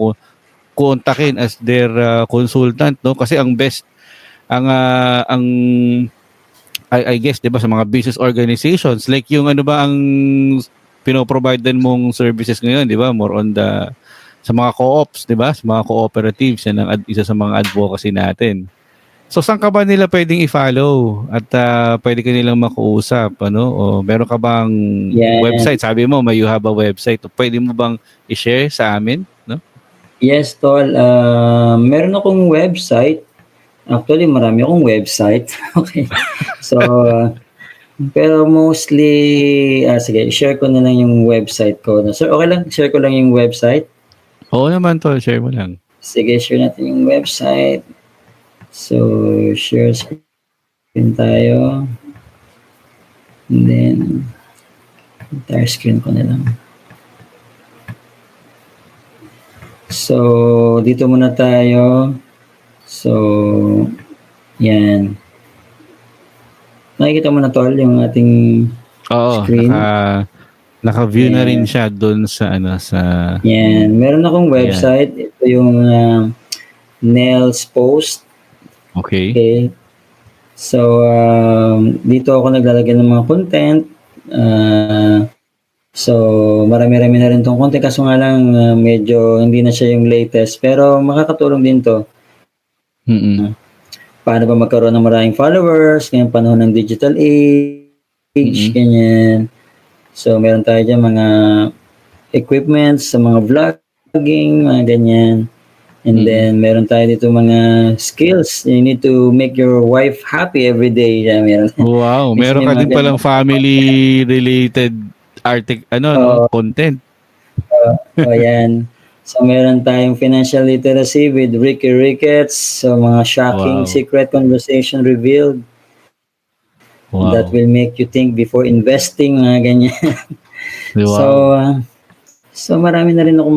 kontakin as their consultant, no? Kasi ang best, I guess, di ba, sa mga business organizations, like yung ang pino-provide din mong services ngayon, di ba? More on sa mga co-ops, di ba? Sa mga cooperatives, yan ang isa sa mga advocacy natin. So, saan ka ba nila pwedeng i-follow at pwede ka nilang makausap, ano? O meron ka bang website? Sabi mo, may you have a website. Pwede mo bang i-share sa amin, no? Yes, Tol. Meron akong website. Actually, marami akong website. Okay. So, pero mostly, sige, share ko na lang yung website ko. So, okay lang, share ko lang yung website. Oo naman, Tol. Share mo lang. Sige, share natin yung website. So, share screen tayo. And then, entire screen ko na lang. So, dito muna tayo. So, yan. Nakikita mo na, Tol, yung ating screen. Naka-view na rin siya doon sa Yan. Meron akong website. Ito yung Nels Post. Okay. So, dito ako naglalagay ng mga content. So, marami-rami na rin tong content. Kaso nga lang, medyo hindi na siya yung latest. Pero makakatulong din to. Paano ba magkaroon ng maraming followers, ngayong panahon ng digital age, ganyan. So, meron tayo dyan mga equipments sa mga vlogging, mga ganyan. And then, meron tayo dito mga skills. You need to make your wife happy every day. Yeah, meron. Wow, Minsan meron may ka mga din palang family-related content. Yan. So, meron tayong financial literacy with Ricky Ricketts. So, mga shocking Wow. secret conversation revealed that Wow. will make you think before investing, mga ganyan. So, Wow. so marami na rin akong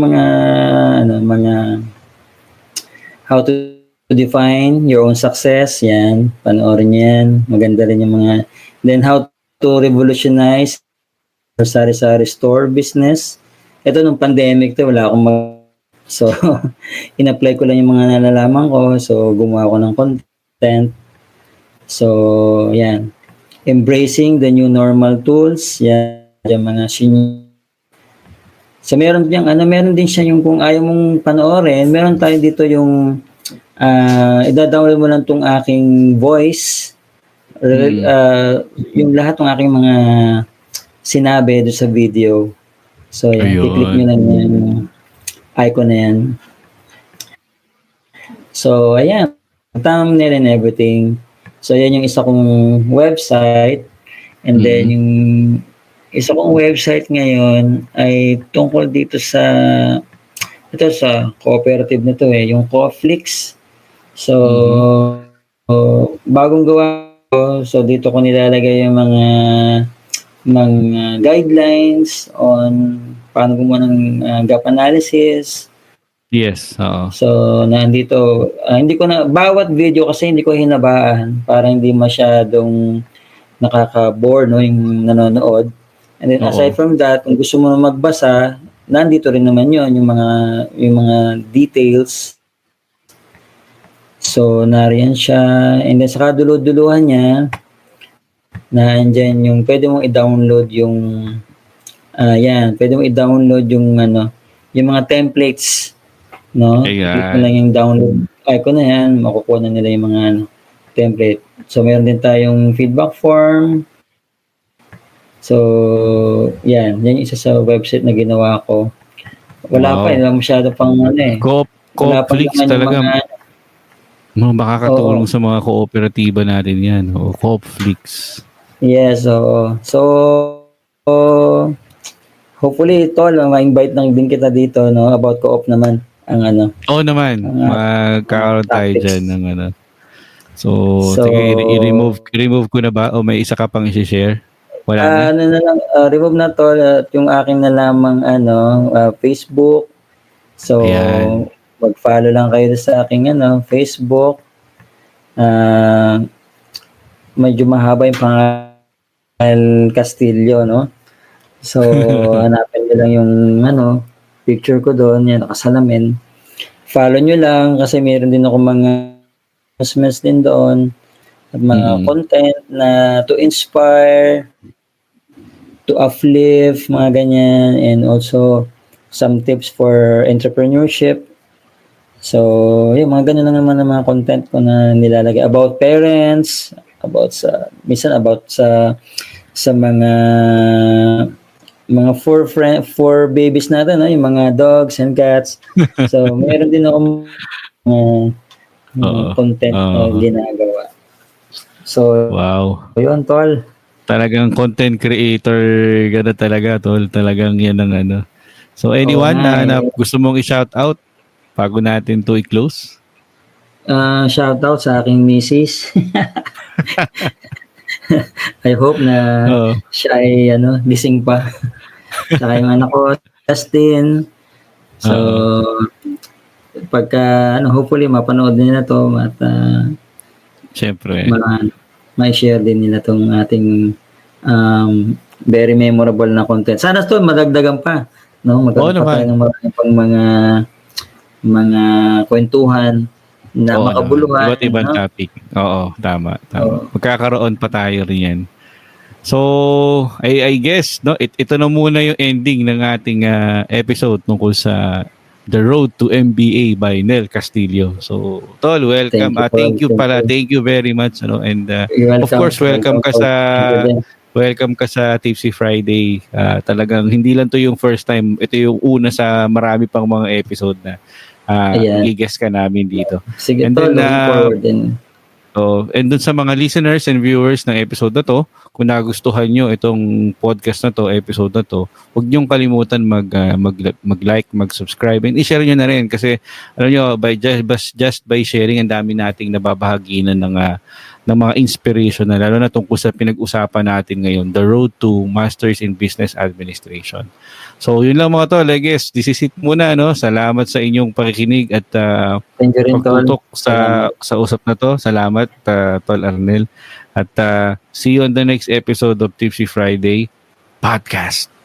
mga how to define your own success. Yan, panoorin yan. Maganda rin yung mga, then how to revolutionize your sari-sari store business. Ito nung pandemic to, wala akong so, in-apply ko lang yung mga nalalaman ko. So, gumawa ko ng content. So, yan. Embracing the new normal tools. Yan, yung mga So, meron din siya yung kung ayaw mong panoorin, meron tayo dito yung ida-download mo lang tong aking voice. Yung lahat ng aking mga sinabi doon sa video. So, yan. Ayun. I-click nyo lang yung icon na yan. So, ayan. Thumbnail and everything. So, yan yung isa kong website. And then, yung isa kong website ngayon ay tungkol dito sa cooperative na to yung Coflix. So, bagong gawa ko. So, dito ko nilalagay yung mga guidelines on paano gumawa ng gap analysis. Yes, oo. So, nandito, hindi ko na, bawat video kasi hindi ko hinabaan para hindi masyadong nakaka-bore, no, yung nanonood. And then, aside from that, kung gusto mo na magbasa, nandito rin naman yon yung mga details. So, nariyan siya. And then, sa kadulod-duluhan niya, naandyan yung, pwede mong i-download yung, pwede mong i-download yung, yung mga templates, no? Click mo lang yung download icon na yan, makukuha na nila yung mga, template. So, meron din tayong feedback form. So, yan yung isa sa website na ginawa ko. Wala pa, wala masyado pang Coflix talaga. Makakatulong sa mga kooperatiba natin yan. Coflix. Yes, so hopefully, Tol, ma-invite lang din kita dito, no? About co-op naman. Ang Oo naman. Magkakaroon tayo dyan ng So, sige, i-remove ko na ba? O may isa ka pang i-share? Wala na? Remove na to at yung akin na lamang Facebook. So, mag-follow lang kayo sa aking Facebook. Medyo mahaba yung pangalan Castillo, no? So, hanapin nyo lang yung picture ko doon, yan, nakasalamin. Follow nyo lang kasi meron din ako mga announcements din doon at mga content na to inspire, to uplift, mga ganyan, and also some tips for entrepreneurship. So, yung mga ganun lang naman ang mga content ko na nilalagay about parents, minsan about sa mga four babies natin, yung mga dogs and cats. So, meron din akong content na ginagawa. So, wow. Yun, Tol. Talagang content creator ganda talaga, Tol. Talagang yan ang So, anyone na gusto mong i-shout out bago natin to i-close? Shout out sa aking misis. I hope na siya ay gising pa. Saka yung anak ko, Justin. So, pagka hopefully mapanood nila to at syempre ma-share din nila tong ating very memorable na content. Sana to madagdagan pa, no? Magkaroon pa tayo ng marami pang mga kwentuhan na makabuluhan. Iba't ibang topic. Oo, tama. Magkakaroon pa tayo rin yan. So, I guess, no, ito na muna yung ending ng ating episode tungkol sa The Road to MBA by Nel Castillo. So, Tol, welcome. Thank you pala. Thank you very much. And of course, welcome ka sa Tipsy Friday. Talagang hindi lang to yung first time. Ito yung una sa marami pang mga episode na Ayan. i-guest ka namin dito. Sige, And tol, then, looking forward din. So, and dun sa mga listeners and viewers ng episode na to, kung nagustuhan nyo itong podcast na to, episode na to, huwag nyong kalimutan mag-like, mag-subscribe, and i-share nyo na rin kasi alam nyo, just by sharing, ang dami nating nababahaginan ng mga inspiration na lalo na tungkol sa pinag-usapan natin ngayon, the road to Masters in Business Administration. So, yun lang mga tol. I guess, this is it muna, no? Salamat sa inyong pakikinig at Thank you rin, tol. pagtutok sa usap na to. Salamat, Tol Arnel. At see you on the next episode of Tipsy Friday Podcast.